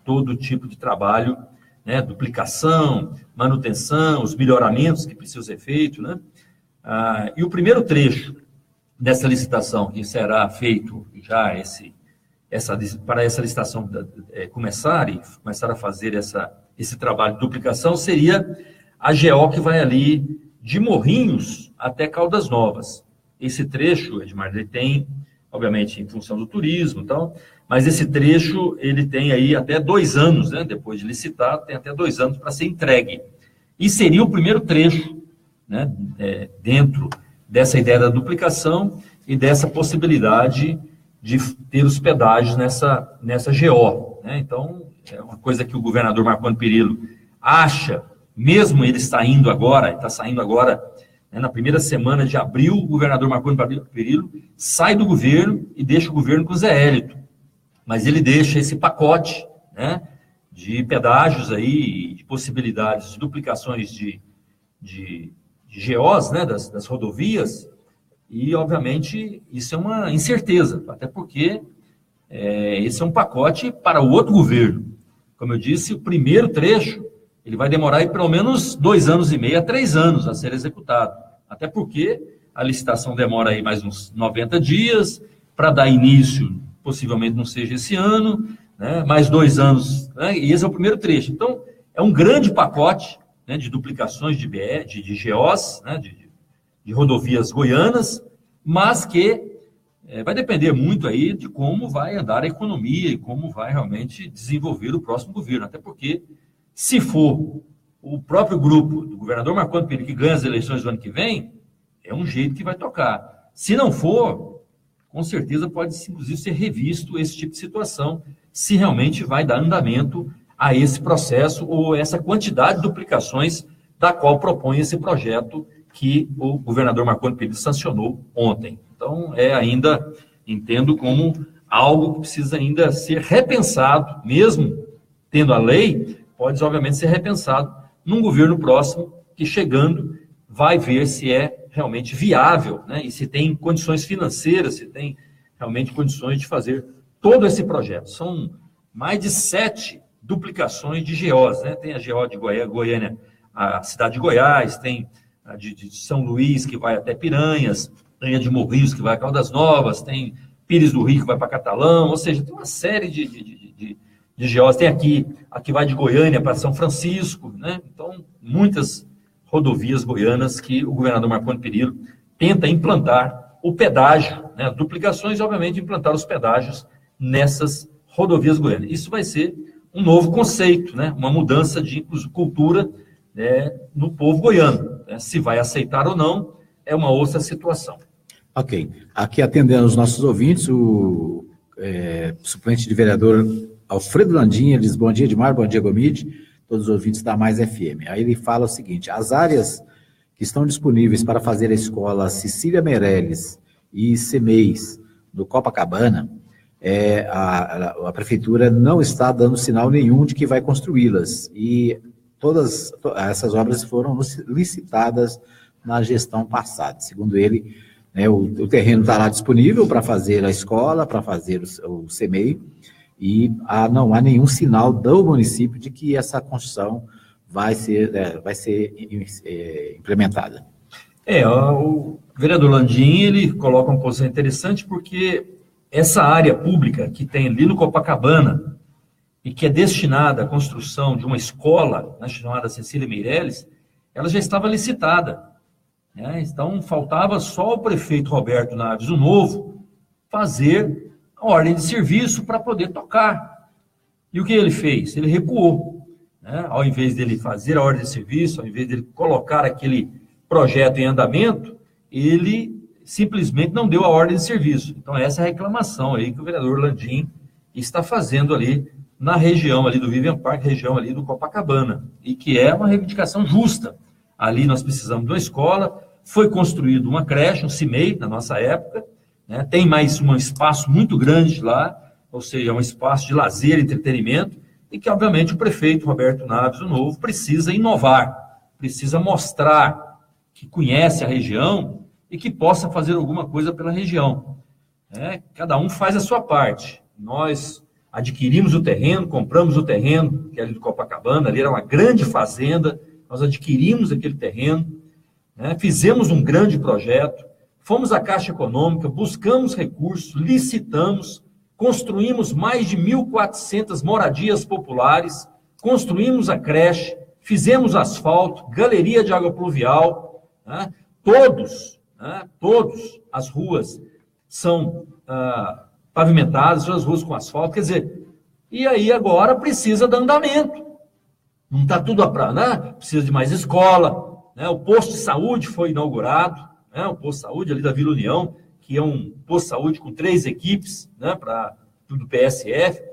todo tipo de trabalho, né, duplicação, manutenção, os melhoramentos que precisam ser feitos, né? E o primeiro trecho dessa licitação, que será feito já para essa licitação começar a fazer esse trabalho de duplicação, seria a GO que vai ali de Morrinhos até Caldas Novas. Esse trecho, Edmar, ele tem, obviamente, em função do turismo e tal, mas esse trecho, ele tem aí até 2 anos, né? Depois de licitado, tem até 2 anos para ser entregue. E seria o primeiro trecho, né? Dentro dessa ideia da duplicação e dessa possibilidade de ter os pedágios nessa GO, né? Então, é uma coisa que o governador Marconi Perillo acha, mesmo ele está saindo agora, né, na primeira semana de abril, o governador Marconi Perillo sai do governo e deixa o governo com o Zé Hélito. Mas ele deixa esse pacote, né, de pedágios aí, de possibilidades de duplicações de GOs, né, das rodovias, e, obviamente, isso é uma incerteza, até porque esse é um pacote para o outro governo. Como eu disse, o primeiro trecho, ele vai demorar aí pelo menos 2 anos e meio a 3 anos a ser executado, até porque a licitação demora aí mais uns 90 dias, para dar início, possivelmente não seja esse ano, né, mais 2 anos, né, e esse é o primeiro trecho. Então, é um grande pacote, né, de duplicações de GOs, né, de rodovias goianas, mas que vai depender muito aí de como vai andar a economia e como vai realmente desenvolver o próximo governo, até porque, se for o próprio grupo do governador Marconi Perillo que ganha as eleições do ano que vem, é um jeito que vai tocar. Se não for, com certeza pode, inclusive, ser revisto esse tipo de situação, se realmente vai dar andamento a esse processo ou essa quantidade de duplicações da qual propõe esse projeto que o governador Marconi Perillo sancionou ontem. Então, ainda entendo como algo que precisa ainda ser repensado, mesmo tendo a lei, pode, obviamente, ser repensado num governo próximo que, chegando, vai ver se é realmente viável, né? E se tem condições financeiras, se tem realmente condições de fazer todo esse projeto. São mais de 7 duplicações de GOs, né? Tem a GO de Goiânia, a cidade de Goiás, tem a de São Luís, que vai até Piranhas, tem a de Morrinhos, que vai a Caldas Novas, tem Pires do Rio, que vai para Catalão, ou seja, tem uma série de GOs. Tem aqui, a que vai de Goiânia para São Francisco, né? Então, muitas rodovias goianas que o governador Marconi Perillo tenta implantar o pedágio, né? Duplicações, e, obviamente, implantar os pedágios nessas rodovias goianas. Isso vai ser um novo conceito, né? Uma mudança de cultura, né, no povo goiano. Né? Se vai aceitar ou não, é uma outra situação. Ok. Aqui, atendendo os nossos ouvintes, o suplente de vereador Alfredo Landinha diz: bom dia, Edmar, bom dia, Gomide, todos os ouvintes da Mais FM. Aí ele fala o seguinte: as áreas que estão disponíveis para fazer a escola Cecília Meirelles e CEMEIS do Copacabana a prefeitura não está dando sinal nenhum de que vai construí-las. E todas essas obras foram licitadas na gestão passada. Segundo ele, o terreno está lá disponível para fazer a escola, para fazer o CMEI, e não há nenhum sinal do município de que essa construção vai ser implementada. O vereador Landim, ele coloca uma posição interessante, porque essa área pública que tem ali no Copacabana e que é destinada à construção de uma escola, chamada Cecília Meirelles, ela já estava licitada. Então, faltava só o prefeito Roberto Naves, o novo, fazer a ordem de serviço para poder tocar. E o que ele fez? Ele recuou. Ao invés dele fazer a ordem de serviço, ao invés dele colocar aquele projeto em andamento, ele simplesmente não deu a ordem de serviço. Então, essa é a reclamação aí que o vereador Landim está fazendo ali na região ali do Vivian Park, região ali do Copacabana, e que é uma reivindicação justa. Ali nós precisamos de uma escola, foi construído uma creche, um CIMEI, na nossa época, tem mais um espaço muito grande lá, ou seja, um espaço de lazer e entretenimento, e que, obviamente, o prefeito Roberto Naves, o novo, precisa inovar, precisa mostrar que conhece a região e que possa fazer alguma coisa pela região. Cada um faz a sua parte. Nós adquirimos o terreno, compramos o terreno, que é ali do Copacabana, ali era uma grande fazenda, nós adquirimos aquele terreno, fizemos um grande projeto, fomos à Caixa Econômica, buscamos recursos, licitamos, construímos mais de 1.400 moradias populares, construímos a creche, fizemos asfalto, galeria de água pluvial, todas as ruas são pavimentadas, as ruas com asfalto, quer dizer, e aí agora precisa de andamento. Não está tudo precisa de mais escola, o posto de saúde foi inaugurado, o posto de saúde ali da Vila União, que é um posto de saúde com 3 equipes, para tudo PSF.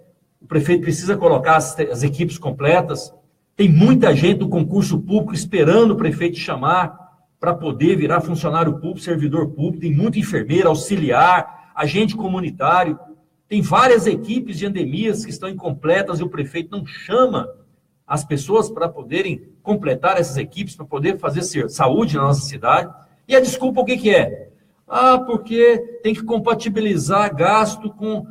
O prefeito precisa colocar as equipes completas. Tem muita gente do concurso público esperando o prefeito chamar para poder virar funcionário público, servidor público. Tem muito enfermeiro, auxiliar, agente comunitário. Tem várias equipes de endemias que estão incompletas e o prefeito não chama as pessoas para poderem completar essas equipes, para poder fazer saúde na nossa cidade. E a desculpa o que é? Porque tem que compatibilizar gasto com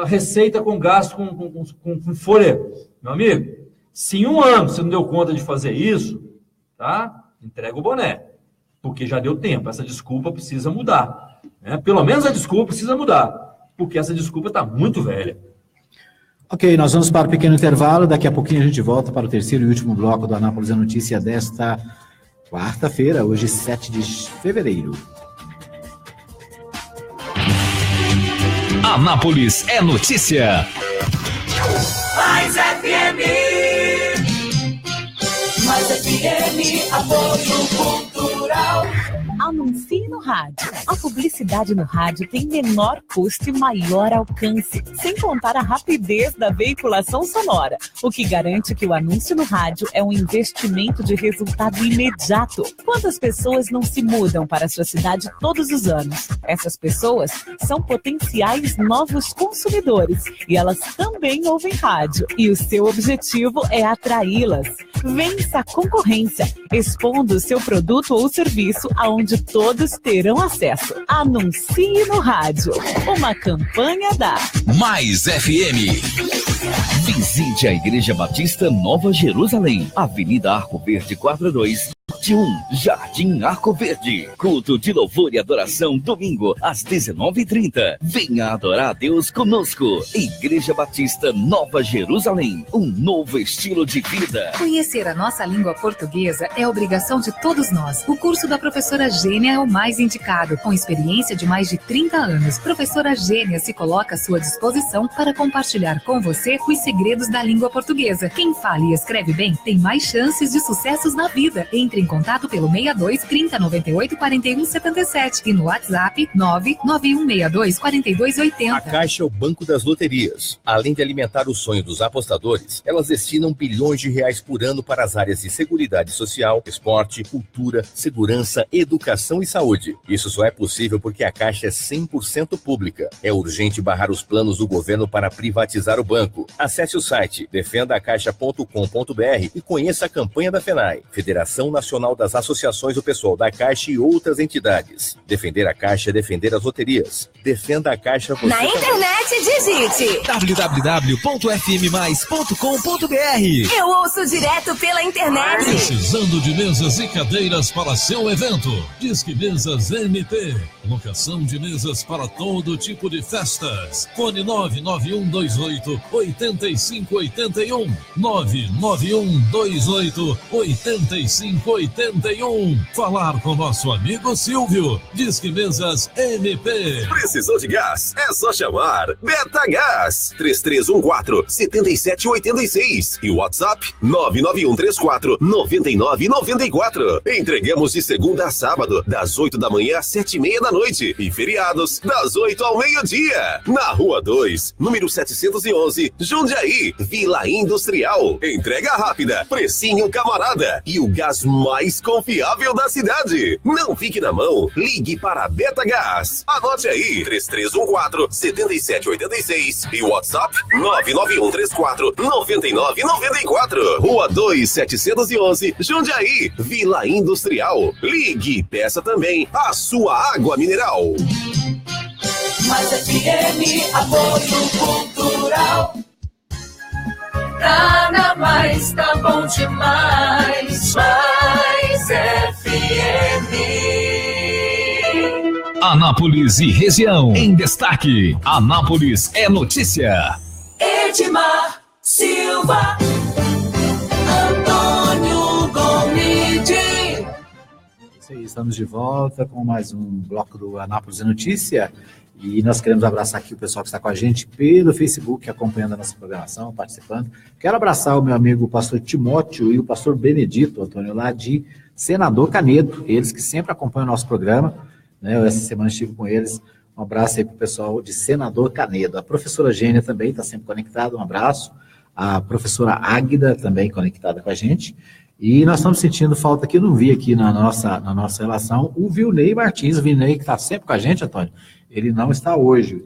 receita com gasto com folha. Meu amigo, se em um ano você não deu conta de fazer isso, entrega o boné, porque já deu tempo. Essa desculpa precisa mudar. Pelo menos a desculpa precisa mudar, porque essa desculpa está muito velha. Ok, nós vamos para um pequeno intervalo. Daqui a pouquinho a gente volta para o terceiro e último bloco do Anápolis é Notícia desta quarta-feira, hoje 7 de fevereiro. Anápolis é notícia. Mais FM. Mais FM, apoio cultural. Anuncie no rádio. A publicidade no rádio tem menor custo e maior alcance, sem contar a rapidez da veiculação sonora, o que garante que o anúncio no rádio é um investimento de resultado imediato. Quantas pessoas não se mudam para a sua cidade todos os anos? Essas pessoas são potenciais novos consumidores e elas também ouvem rádio. E o seu objetivo é atraí-las. Vença a concorrência, expondo o seu produto ou serviço aonde todos terão acesso. Anuncie no rádio. Uma campanha da Mais FM. Visite a Igreja Batista Nova Jerusalém, Avenida Arco Verde, quadra 2, de 1, Jardim Arco Verde. Culto de louvor e adoração, domingo, às 19h30. Venha adorar a Deus conosco. Igreja Batista Nova Jerusalém, um novo estilo de vida. Conhecer a nossa língua portuguesa é obrigação de todos nós. O curso da professora Gênia é o mais indicado. Com experiência de mais de 30 anos, professora Gênia se coloca à sua disposição para compartilhar com você os segredos da língua portuguesa. Quem fala e escreve bem tem mais chances de sucessos na vida. Entre em contato pelo 62 30 98 41 77 e no WhatsApp 99162 42 80. A Caixa é o Banco das Loterias. Além de alimentar o sonho dos apostadores, elas destinam bilhões de reais por ano para as áreas de seguridade social, esporte, cultura, segurança, educação e saúde. Isso só é possível porque a Caixa é 100% pública. É urgente barrar os planos do governo para privatizar o banco. Acesse o site defendacaixa.com.br e conheça a campanha da FENAI, Federação Nacional das Associações do Pessoal da Caixa e outras entidades. Defender a Caixa é defender as loterias. Defenda a Caixa você. Na internet, digite www.fmmais.com.br. Eu ouço direto pela internet. Precisando de mesas e cadeiras para seu evento? Disque Mesas MP. Locação de mesas para todo tipo de festas. Fone 99128 8581. 99128 8581. Falar com nosso amigo Silvio. Disque Mesas MP. Precisou de gás? É só chamar Betagás 3314-7786 e o WhatsApp 99134-9994. Entregamos de segunda a sábado, das 8 da manhã às 7h30 da noite e feriados das 8 ao meio-dia. Na Rua 2, número 711, Jundiaí, Vila Industrial. Entrega rápida, precinho camarada e o gás mais confiável da cidade. Não fique na mão, ligue para a Betagás. Anote aí, 3314-7786 e o WhatsApp 99134-9994. Rua 2, 711, Jundiaí, Vila Industrial. Ligue e peça também a sua água mineral. Mais FM, apoio cultural. Tá na mais, tá bom demais. Mais FM. Anápolis e região em destaque. Anápolis é notícia. Edmar Silva, Antônio Gomide. Estamos de volta com mais um bloco do Anápolis é Notícia. E nós queremos abraçar aqui o pessoal que está com a gente pelo Facebook, acompanhando a nossa programação, participando. Quero abraçar o meu amigo o pastor Timóteo e o pastor Benedito, Antônio, lá de Senador Canedo, eles que sempre acompanham o nosso programa, né? Eu, essa semana estive com eles. Um abraço aí para o pessoal de Senador Canedo. A professora Gênia também está sempre conectada, um abraço. A professora Águida também conectada com a gente. E nós estamos sentindo falta aqui, eu não vi aqui na nossa relação, o Vilney Martins, o Vilney que está sempre com a gente, Antônio. Ele não está hoje.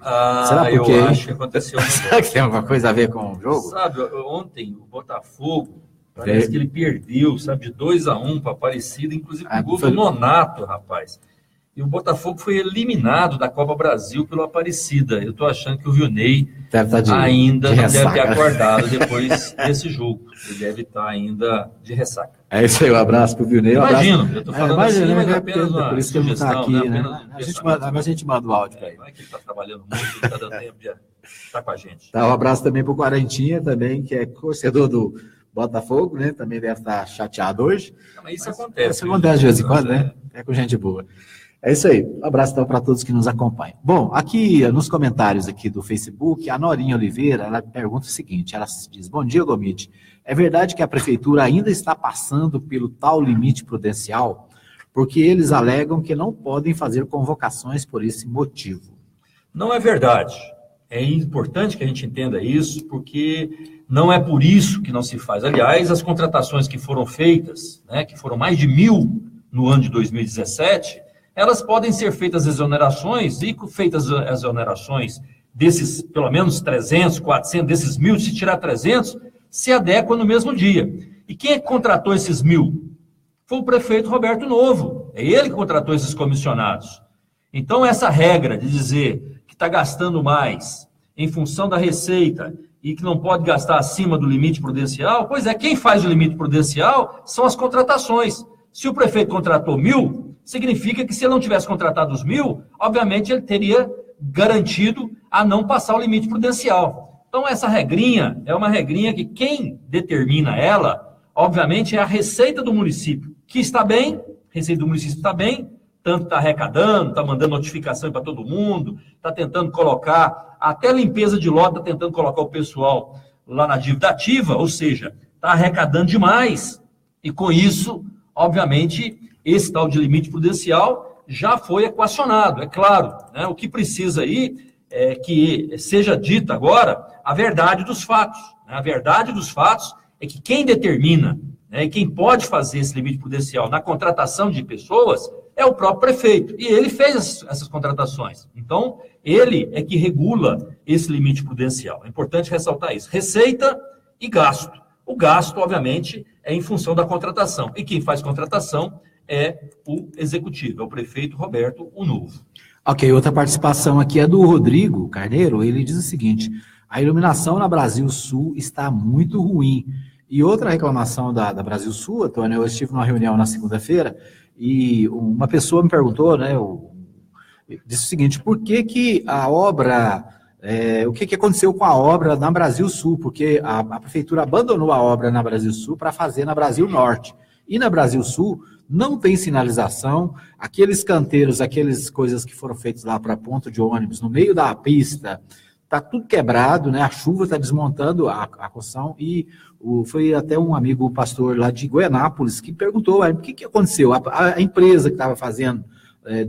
Será por quê? Eu acho que aconteceu. Será que tem alguma coisa a ver com o jogo? Sabe, ontem o Botafogo, parece que ele perdeu, sabe, de 2-1 para a Aparecida, inclusive o gol do Nonato, rapaz. E o Botafogo foi eliminado da Copa Brasil pelo Aparecida. Eu estou achando que o Vilney ainda não deve ter acordado depois desse jogo. Ele deve estar ainda de ressaca. É isso aí, um abraço para o Vilney. Imagino, eu estou falando assim, mas apenas uma por isso que ele não está aqui, né? A gente manda o áudio para ele. Não é que ele está trabalhando muito, ele está dando tempo de estar com a gente. Tá, um abraço também para o Quarentinha, também, que é torcedor do Botafogo, né? Também deve estar chateado hoje. Não, mas isso acontece. Isso acontece de vez em quando, né? É com gente boa. É isso aí. Um abraço então para todos que nos acompanham. Bom, aqui nos comentários aqui do Facebook, a Norinha Oliveira, ela pergunta o seguinte, ela diz: bom dia, Gomide. É verdade que a prefeitura ainda está passando pelo tal limite prudencial? Porque eles alegam que não podem fazer convocações por esse motivo. Não é verdade. É importante que a gente entenda isso, porque não é por isso que não se faz. Aliás, as contratações que foram feitas, né, que foram mais de 1.000 no ano de 2017, elas podem ser feitas exonerações, e feitas exonerações desses, pelo menos 300, 400, desses 1.000, se tirar 300, se adequa no mesmo dia. E quem é que contratou esses 1.000? Foi o prefeito Roberto Novo. É ele que contratou esses comissionados. Então, essa regra de dizer que está gastando mais em função da receita e que não pode gastar acima do limite prudencial, pois é, quem faz o limite prudencial são as contratações. Se o prefeito contratou 1.000, significa que se ele não tivesse contratado os 1.000, obviamente ele teria garantido a não passar o limite prudencial. Então essa regrinha é uma regrinha que quem determina ela, obviamente, é a receita do município, que está bem, a receita do município está bem, tanto está arrecadando, está mandando notificação para todo mundo, está tentando colocar, até limpeza de lote, está tentando colocar o pessoal lá na dívida ativa, ou seja, está arrecadando demais, e com isso, obviamente, esse tal de limite prudencial já foi equacionado, é claro, né? O que precisa aí é que seja dita agora a verdade dos fatos, né? A verdade dos fatos é que quem determina, né, e quem pode fazer esse limite prudencial na contratação de pessoas é o próprio prefeito, e ele fez essas contratações. Então, ele é que regula esse limite prudencial. É importante ressaltar isso. Receita e gasto. O gasto, obviamente, é em função da contratação. E quem faz contratação é o executivo, é o prefeito Roberto, o novo. Ok, outra participação aqui é do Rodrigo Carneiro. Ele diz o seguinte: a iluminação na Brasil Sul está muito ruim. E outra reclamação da Brasil Sul, Antônio, eu estive numa reunião na segunda-feira e uma pessoa me perguntou, né, disse o seguinte: por que a obra, o que aconteceu com a obra na Brasil Sul? Porque a prefeitura abandonou a obra na Brasil Sul para fazer na Brasil Norte. E na Brasil Sul não tem sinalização, aqueles canteiros, aquelas coisas que foram feitas lá para ponto de ônibus, no meio da pista, está tudo quebrado, né? A chuva está desmontando a construção, e foi até um amigo pastor lá de Goianápolis que perguntou: o que aconteceu? A empresa que estava fazendo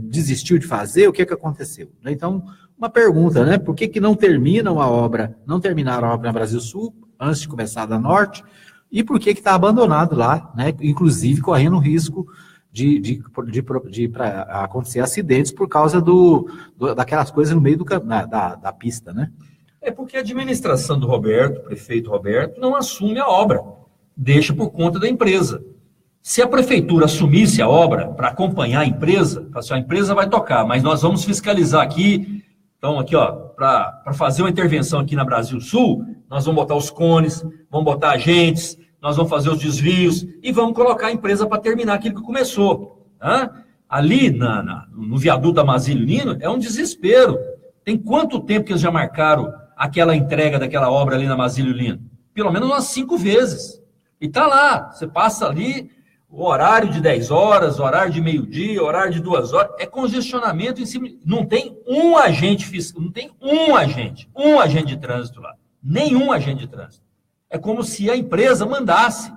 desistiu de fazer? O que aconteceu? Então, uma pergunta, né? Por que não terminaram a obra na Brasil Sul antes de começar da Norte? E por que está abandonado lá, né? Inclusive correndo risco de acontecer acidentes por causa daquelas coisas no meio da pista, né? É porque a administração do Roberto, prefeito Roberto, não assume a obra, deixa por conta da empresa. Se a prefeitura assumisse a obra para acompanhar a empresa, a empresa vai tocar, mas nós vamos fiscalizar aqui. Então, aqui, ó, para fazer uma intervenção aqui na Brasil Sul, nós vamos botar os cones, vamos botar agentes, nós vamos fazer os desvios e vamos colocar a empresa para terminar aquilo que começou. Tá? Ali no viaduto da Mazílio Nino é um desespero. Tem quanto tempo que eles já marcaram aquela entrega daquela obra ali na Mazílio Nino? Pelo menos umas 5 vezes. E tá lá, você passa ali, o horário de 10 horas, horário de meio-dia, horário de 2 horas, é congestionamento em cima. Não tem um agente fiscal, não tem um agente de trânsito lá. Nenhum agente de trânsito. É como se a empresa mandasse.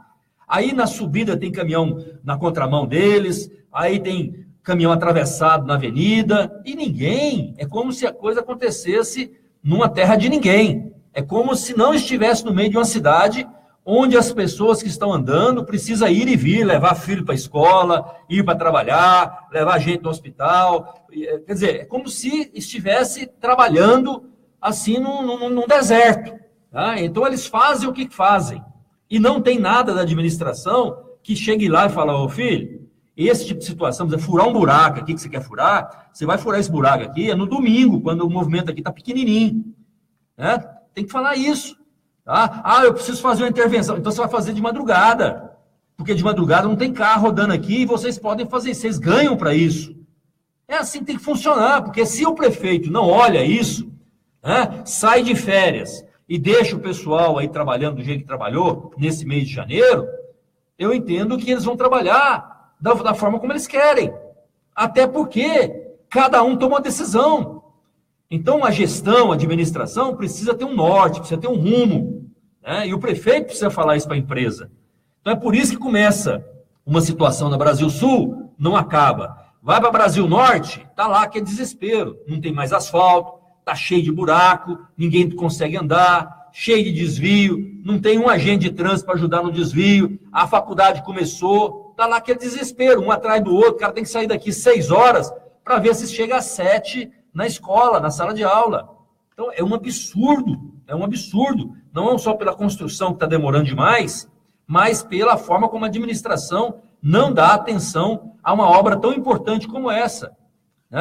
Aí na subida tem caminhão na contramão deles, aí tem caminhão atravessado na avenida, e ninguém. É como se a coisa acontecesse numa terra de ninguém. É como se não estivesse no meio de uma cidade onde as pessoas que estão andando precisam ir e vir, levar filho para a escola, ir para trabalhar, levar gente no hospital. Quer dizer, é como se estivesse trabalhando assim num deserto. Tá? Então eles fazem o que fazem. E não tem nada da administração que chegue lá e fale: ô filho, esse tipo de situação, você furar um buraco aqui que você quer furar, você vai furar esse buraco aqui no domingo, quando o movimento aqui está pequenininho. Né? Tem que falar isso. Tá? Eu preciso fazer uma intervenção. Então você vai fazer de madrugada. Porque de madrugada não tem carro rodando aqui e vocês podem fazer, vocês ganham para isso. É assim que tem que funcionar, porque se o prefeito não olha isso, né, sai de férias e deixa o pessoal aí trabalhando do jeito que trabalhou nesse mês de janeiro, eu entendo que eles vão trabalhar da forma como eles querem. Até porque cada um toma uma decisão. Então, a gestão, a administração precisa ter um norte, precisa ter um rumo. Né? E o prefeito precisa falar isso para a empresa. Então, é por isso que começa uma situação na Brasil Sul, não acaba. Vai para Brasil Norte, está lá que é desespero. Não tem mais asfalto, está cheio de buraco, ninguém consegue andar, cheio de desvio, não tem um agente de trânsito para ajudar no desvio, a faculdade começou, está lá que é desespero, um atrás do outro, o cara tem que sair daqui 6 horas para ver se chega às 7 na escola, na sala de aula. Então, é um absurdo, não só pela construção que está demorando demais, mas pela forma como a administração não dá atenção a uma obra tão importante como essa.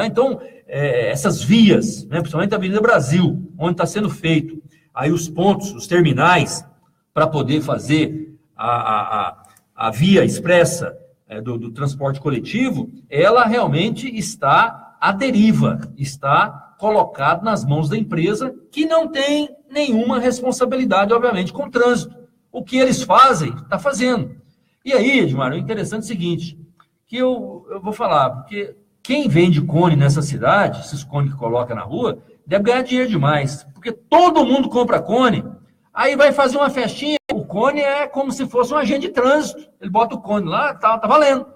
Então, essas vias, principalmente a Avenida Brasil, onde está sendo feito aí os pontos, os terminais, para poder fazer a via expressa do transporte coletivo, ela realmente está à deriva, está colocada nas mãos da empresa, que não tem nenhuma responsabilidade, obviamente, com o trânsito. O que eles fazem, está fazendo. E aí, Edmar, o interessante é o seguinte, que eu vou falar, porque quem vende cone nessa cidade, esses cones que coloca na rua, deve ganhar dinheiro demais, porque todo mundo compra cone, aí vai fazer uma festinha, o cone é como se fosse um agente de trânsito. Ele bota o cone lá, tá valendo.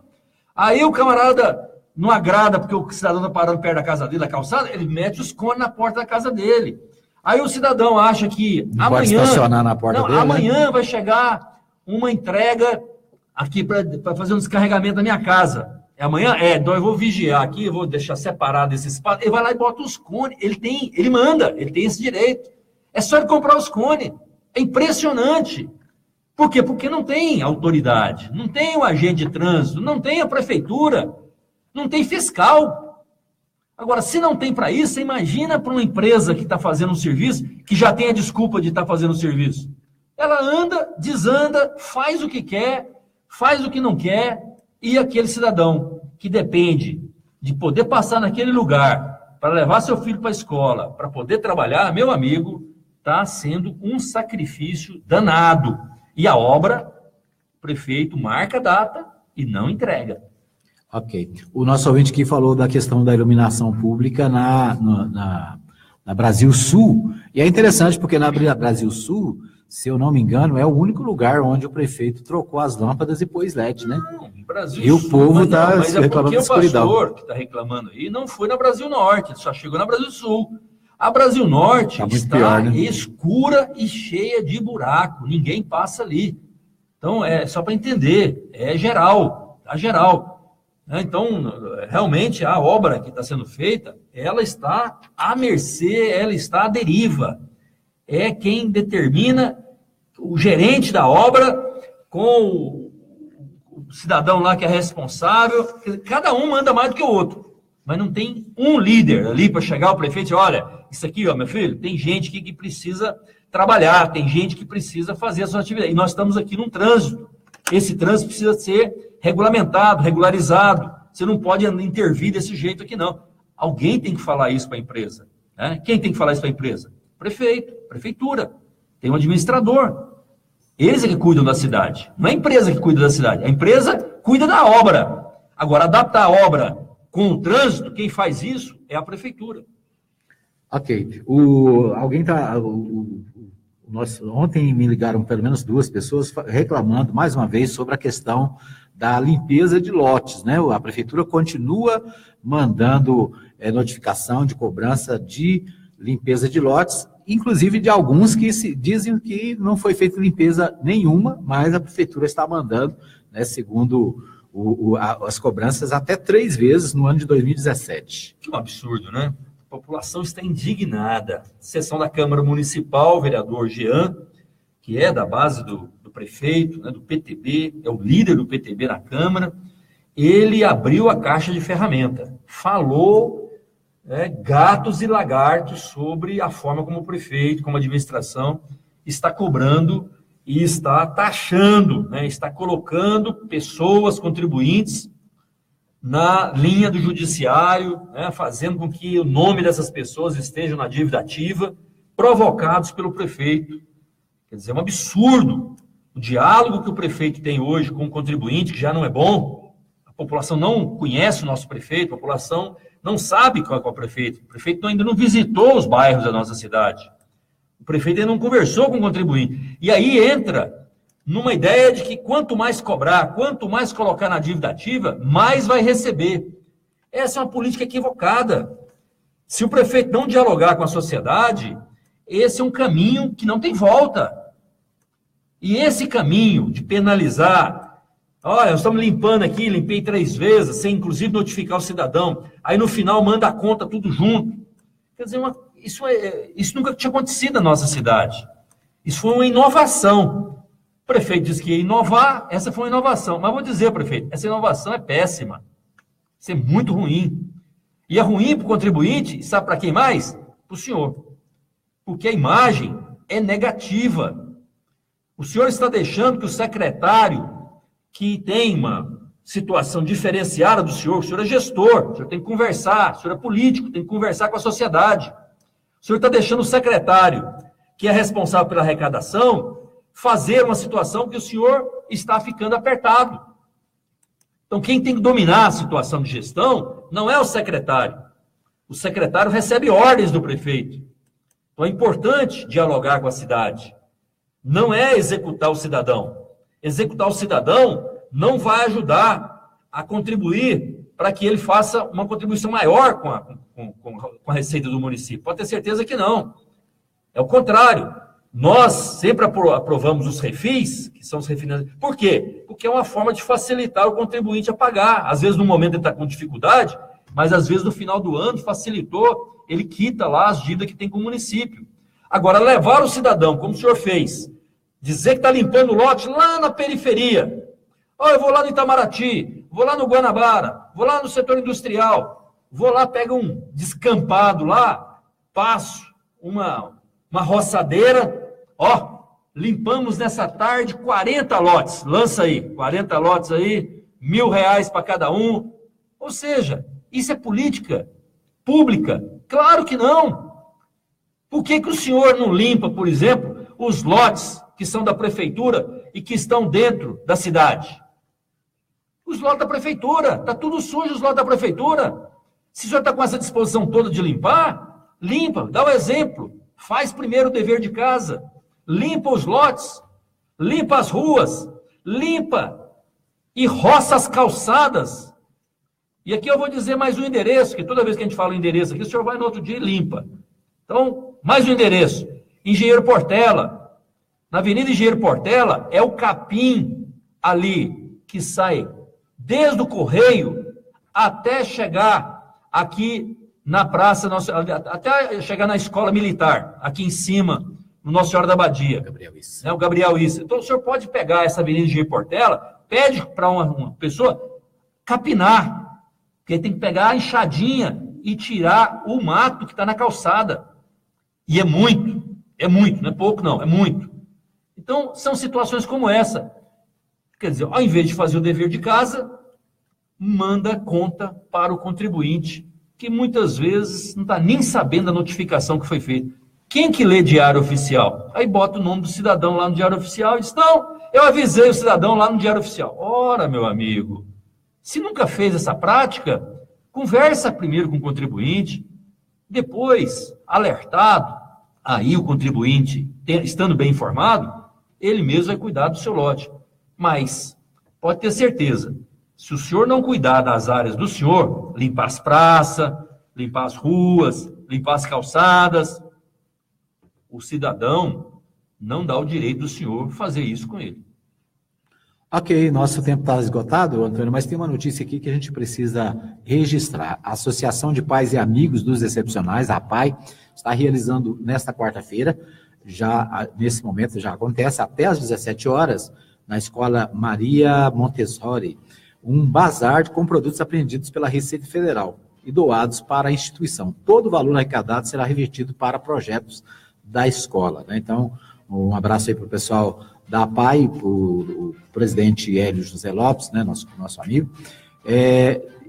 Aí o camarada não agrada porque o cidadão está parando perto da casa dele, da calçada, ele mete os cones na porta da casa dele. Aí o cidadão acha que não pode estacionar na porta dele, amanhã vai chegar uma entrega aqui para fazer um descarregamento da minha casa. É amanhã? Então eu vou vigiar aqui, eu vou deixar separado esse espaço. Ele vai lá e bota os cones. Ele tem esse direito. É só ele comprar os cones. É impressionante. Por quê? Porque não tem autoridade, não tem o agente de trânsito, não tem a prefeitura, não tem fiscal. Agora, se não tem para isso, você imagina para uma empresa que está fazendo um serviço, que já tem a desculpa de estar fazendo o serviço. Ela anda, desanda, faz o que quer, faz o que não quer, e aquele cidadão que depende de poder passar naquele lugar para levar seu filho para a escola, para poder trabalhar, meu amigo, está sendo um sacrifício danado. E a obra, o prefeito marca a data e não entrega. Ok. O nosso ouvinte aqui falou da questão da iluminação pública na Brasil Sul. E é interessante porque na Brasil Sul, se eu não me engano, é o único lugar onde o prefeito trocou as lâmpadas e pôs LED, né? Não, Brasil e o Sul, povo está reclamando da escuridão. O pastor que está reclamando aí não foi na Brasil Norte, só chegou na Brasil Sul. A Brasil Norte está pior, né? Escura e cheia de buraco, ninguém passa ali. Então, é só para entender, é geral, tá geral. Então, realmente, a obra que está sendo feita, ela está à mercê, ela está à deriva. É quem determina, o gerente da obra, com o cidadão lá que é responsável, cada um manda mais do que o outro. Mas não tem um líder ali para chegar ao prefeito e dizer, olha, isso aqui, ó, meu filho, tem gente que precisa trabalhar, tem gente que precisa fazer a sua atividade. E nós estamos aqui num trânsito. Esse trânsito precisa ser regulamentado, regularizado. Você não pode intervir desse jeito aqui, não. Alguém tem que falar isso para a empresa. Né? Quem tem que falar isso para a empresa? Prefeito, prefeitura. Tem um administrador. Eles é que cuidam da cidade. Não é a empresa que cuida da cidade. A empresa cuida da obra. Agora, adaptar a obra com o trânsito, quem faz isso é a prefeitura. Ok. Ontem me ligaram pelo menos 2 pessoas reclamando mais uma vez sobre a questão da limpeza de lotes, né? A prefeitura continua mandando notificação de cobrança de limpeza de lotes, inclusive de alguns que dizem que não foi feita limpeza nenhuma, mas a prefeitura está mandando, né, segundo as cobranças, até 3 vezes no ano de 2017. Que um absurdo, né? A população está indignada. Sessão da Câmara Municipal, o vereador Jean, que é da base do prefeito, né, do PTB, é o líder do PTB na Câmara, ele abriu a caixa de ferramenta, falou gatos e lagartos sobre a forma como o prefeito, como a administração, está cobrando e está taxando, né, está colocando pessoas, contribuintes, na linha do judiciário, né, fazendo com que o nome dessas pessoas estejam na dívida ativa, provocados pelo prefeito. Quer dizer, é um absurdo. O diálogo que o prefeito tem hoje com o contribuinte, que já não é bom, a população não conhece o nosso prefeito, a população não sabe qual é o prefeito. O prefeito ainda não visitou os bairros da nossa cidade. O prefeito ainda não conversou com o contribuinte. E aí entra numa ideia de que quanto mais cobrar, quanto mais colocar na dívida ativa, mais vai receber. Essa é uma política equivocada. Se o prefeito não dialogar com a sociedade, esse é um caminho que não tem volta. E esse caminho de penalizar, olha, nós estamos limpando aqui, limpei 3 vezes, sem inclusive notificar o cidadão, aí no final manda a conta tudo junto. Quer dizer, isso nunca tinha acontecido na nossa cidade. Isso foi uma inovação. O prefeito disse que ia inovar, essa foi uma inovação. Mas vou dizer, prefeito, essa inovação é péssima. Isso é muito ruim. E é ruim para o contribuinte, sabe para quem mais? Para o senhor. Porque a imagem é negativa. O senhor está deixando que o secretário, que tem uma situação diferenciada do senhor, o senhor é gestor, o senhor tem que conversar, o senhor é político, tem que conversar com a sociedade. O senhor está deixando o secretário, que é responsável pela arrecadação, fazer uma situação que o senhor está ficando apertado. Então, quem tem que dominar a situação de gestão não é o secretário. O secretário recebe ordens do prefeito. Então, é importante dialogar com a cidade. não é executar o cidadão. Executar o cidadão não vai ajudar a contribuir para que ele faça uma contribuição maior com a receita do município. Pode ter certeza que não. É o contrário. Nós sempre aprovamos os refis, que são os refinanciamentos. Por quê? Porque é uma forma de facilitar o contribuinte a pagar. Às vezes, no momento, ele está com dificuldade, mas, às vezes, no final do ano, facilitou, ele quita lá as dívidas que tem com o município. Agora, levar o cidadão, como o senhor fez, dizer que está limpando o lote lá na periferia. Eu vou lá no Itamaraty, vou lá no Guanabara, vou lá no setor industrial, vou lá, pego um descampado lá, passo uma roçadeira, limpamos nessa tarde 40 lotes, lança aí, 40 lotes aí, R$1.000 para cada um. Ou seja, isso é política pública? Claro que não. Por que o senhor não limpa, por exemplo, os lotes que são da prefeitura e que estão dentro da cidade? Os lotes da prefeitura, está tudo sujo os lotes da prefeitura. Se o senhor está com essa disposição toda de limpar, limpa, dá o exemplo, faz primeiro o dever de casa, limpa os lotes, limpa as ruas, limpa e roça as calçadas. E aqui eu vou dizer mais um endereço, que toda vez que a gente fala o endereço aqui, o senhor vai no outro dia e limpa. Então, mais um endereço, Engenheiro Portela. Na Avenida Engenheiro Portela é o capim ali que sai desde o Correio até chegar aqui na praça, até chegar na Escola Militar, aqui em cima, no Nossa Senhora da Abadia. O Gabriel Issa. Então, o senhor pode pegar essa Avenida Engenheiro Portela, pede para uma pessoa capinar, porque tem que pegar a enxadinha e tirar o mato que está na calçada. E é muito, não é pouco não, é muito. Então, são situações como essa. Quer dizer, ao invés de fazer o dever de casa, manda conta para o contribuinte, que muitas vezes não está nem sabendo da notificação que foi feita. Quem que lê Diário Oficial? Aí bota o nome do cidadão lá no Diário Oficial e diz, não, eu avisei o cidadão lá no Diário Oficial. Ora, meu amigo, se nunca fez essa prática, conversa primeiro com o contribuinte, depois, alertado, aí o contribuinte, estando bem informado, ele mesmo vai cuidar do seu lote. Mas, pode ter certeza, se o senhor não cuidar das áreas do senhor, limpar as praças, limpar as ruas, limpar as calçadas, o cidadão não dá o direito do senhor fazer isso com ele. Ok, nosso tempo está esgotado, Antônio, mas tem uma notícia aqui que a gente precisa registrar. A Associação de Pais e Amigos dos Excepcionais, a APAI, está realizando nesta quarta-feira, já nesse momento já acontece, até às 17 horas, na Escola Maria Montessori, um bazar com produtos apreendidos pela Receita Federal e doados para a instituição. Todo o valor arrecadado será revertido para projetos da escola, né? Então, um abraço aí para o pessoal da APAI, o presidente Hélio José Lopes, né, nosso amigo.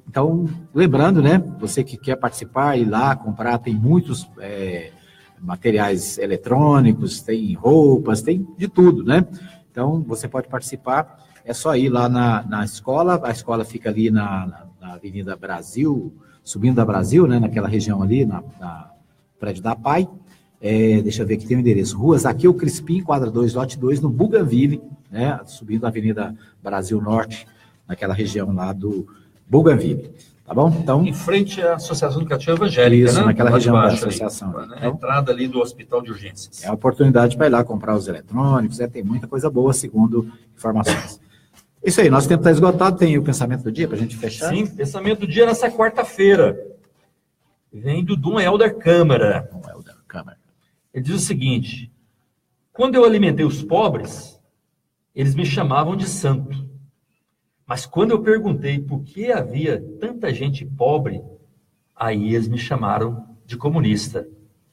Então, lembrando, né, você que quer participar, ir lá comprar, tem muitos materiais eletrônicos, tem roupas, tem de tudo, né? Então, você pode participar, é só ir lá na escola, a escola fica ali na Avenida Brasil, subindo da Brasil, né, naquela região ali, na prédio da APAI. Deixa eu ver aqui, tem o endereço, Rua Zaqueu Crispim, quadra 2, lote 2, no Bougainville, né, subindo a Avenida Brasil Norte, naquela região lá do Bougainville, tá bom? Então, em frente à Associação Educativa Evangélica, isso, né? Naquela região da associação. Ali, a entrada ali do Hospital de Urgências. É a oportunidade para ir lá comprar os eletrônicos, tem muita coisa boa, segundo informações. Isso aí, nosso tempo está esgotado, tem o pensamento do dia para a gente fechar? Sim, pensamento do dia nessa quarta-feira. Vem do Dom Helder Câmara. Ele diz o seguinte: quando eu alimentei os pobres, eles me chamavam de santo. Mas quando eu perguntei por que havia tanta gente pobre, aí eles me chamaram de comunista.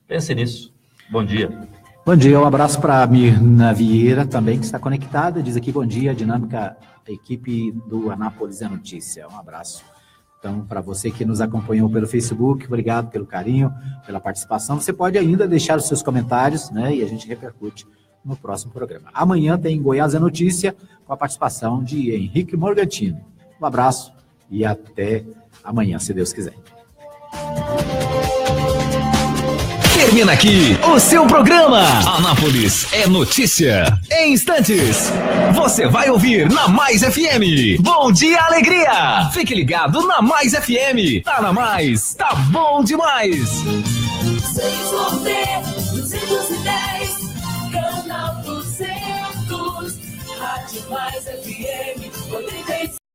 Pense nisso. Bom dia. Bom dia, um abraço para a Mirna Vieira também, que está conectada. Diz aqui, bom dia, dinâmica, equipe do Anápolis é Notícia. Um abraço. Então, para você que nos acompanhou pelo Facebook, obrigado pelo carinho, pela participação. Você pode ainda deixar os seus comentários, né, e a gente repercute no próximo programa. Amanhã tem Goiás é Notícia, com a participação de Henrique Morgantini. Um abraço e até amanhã, se Deus quiser. Termina aqui o seu programa. Anápolis é notícia. Em instantes, você vai ouvir na Mais FM. Bom dia, alegria. Fique ligado na Mais FM. Tá na Mais, tá bom demais. 6 canal 200, Rádio Mais FM.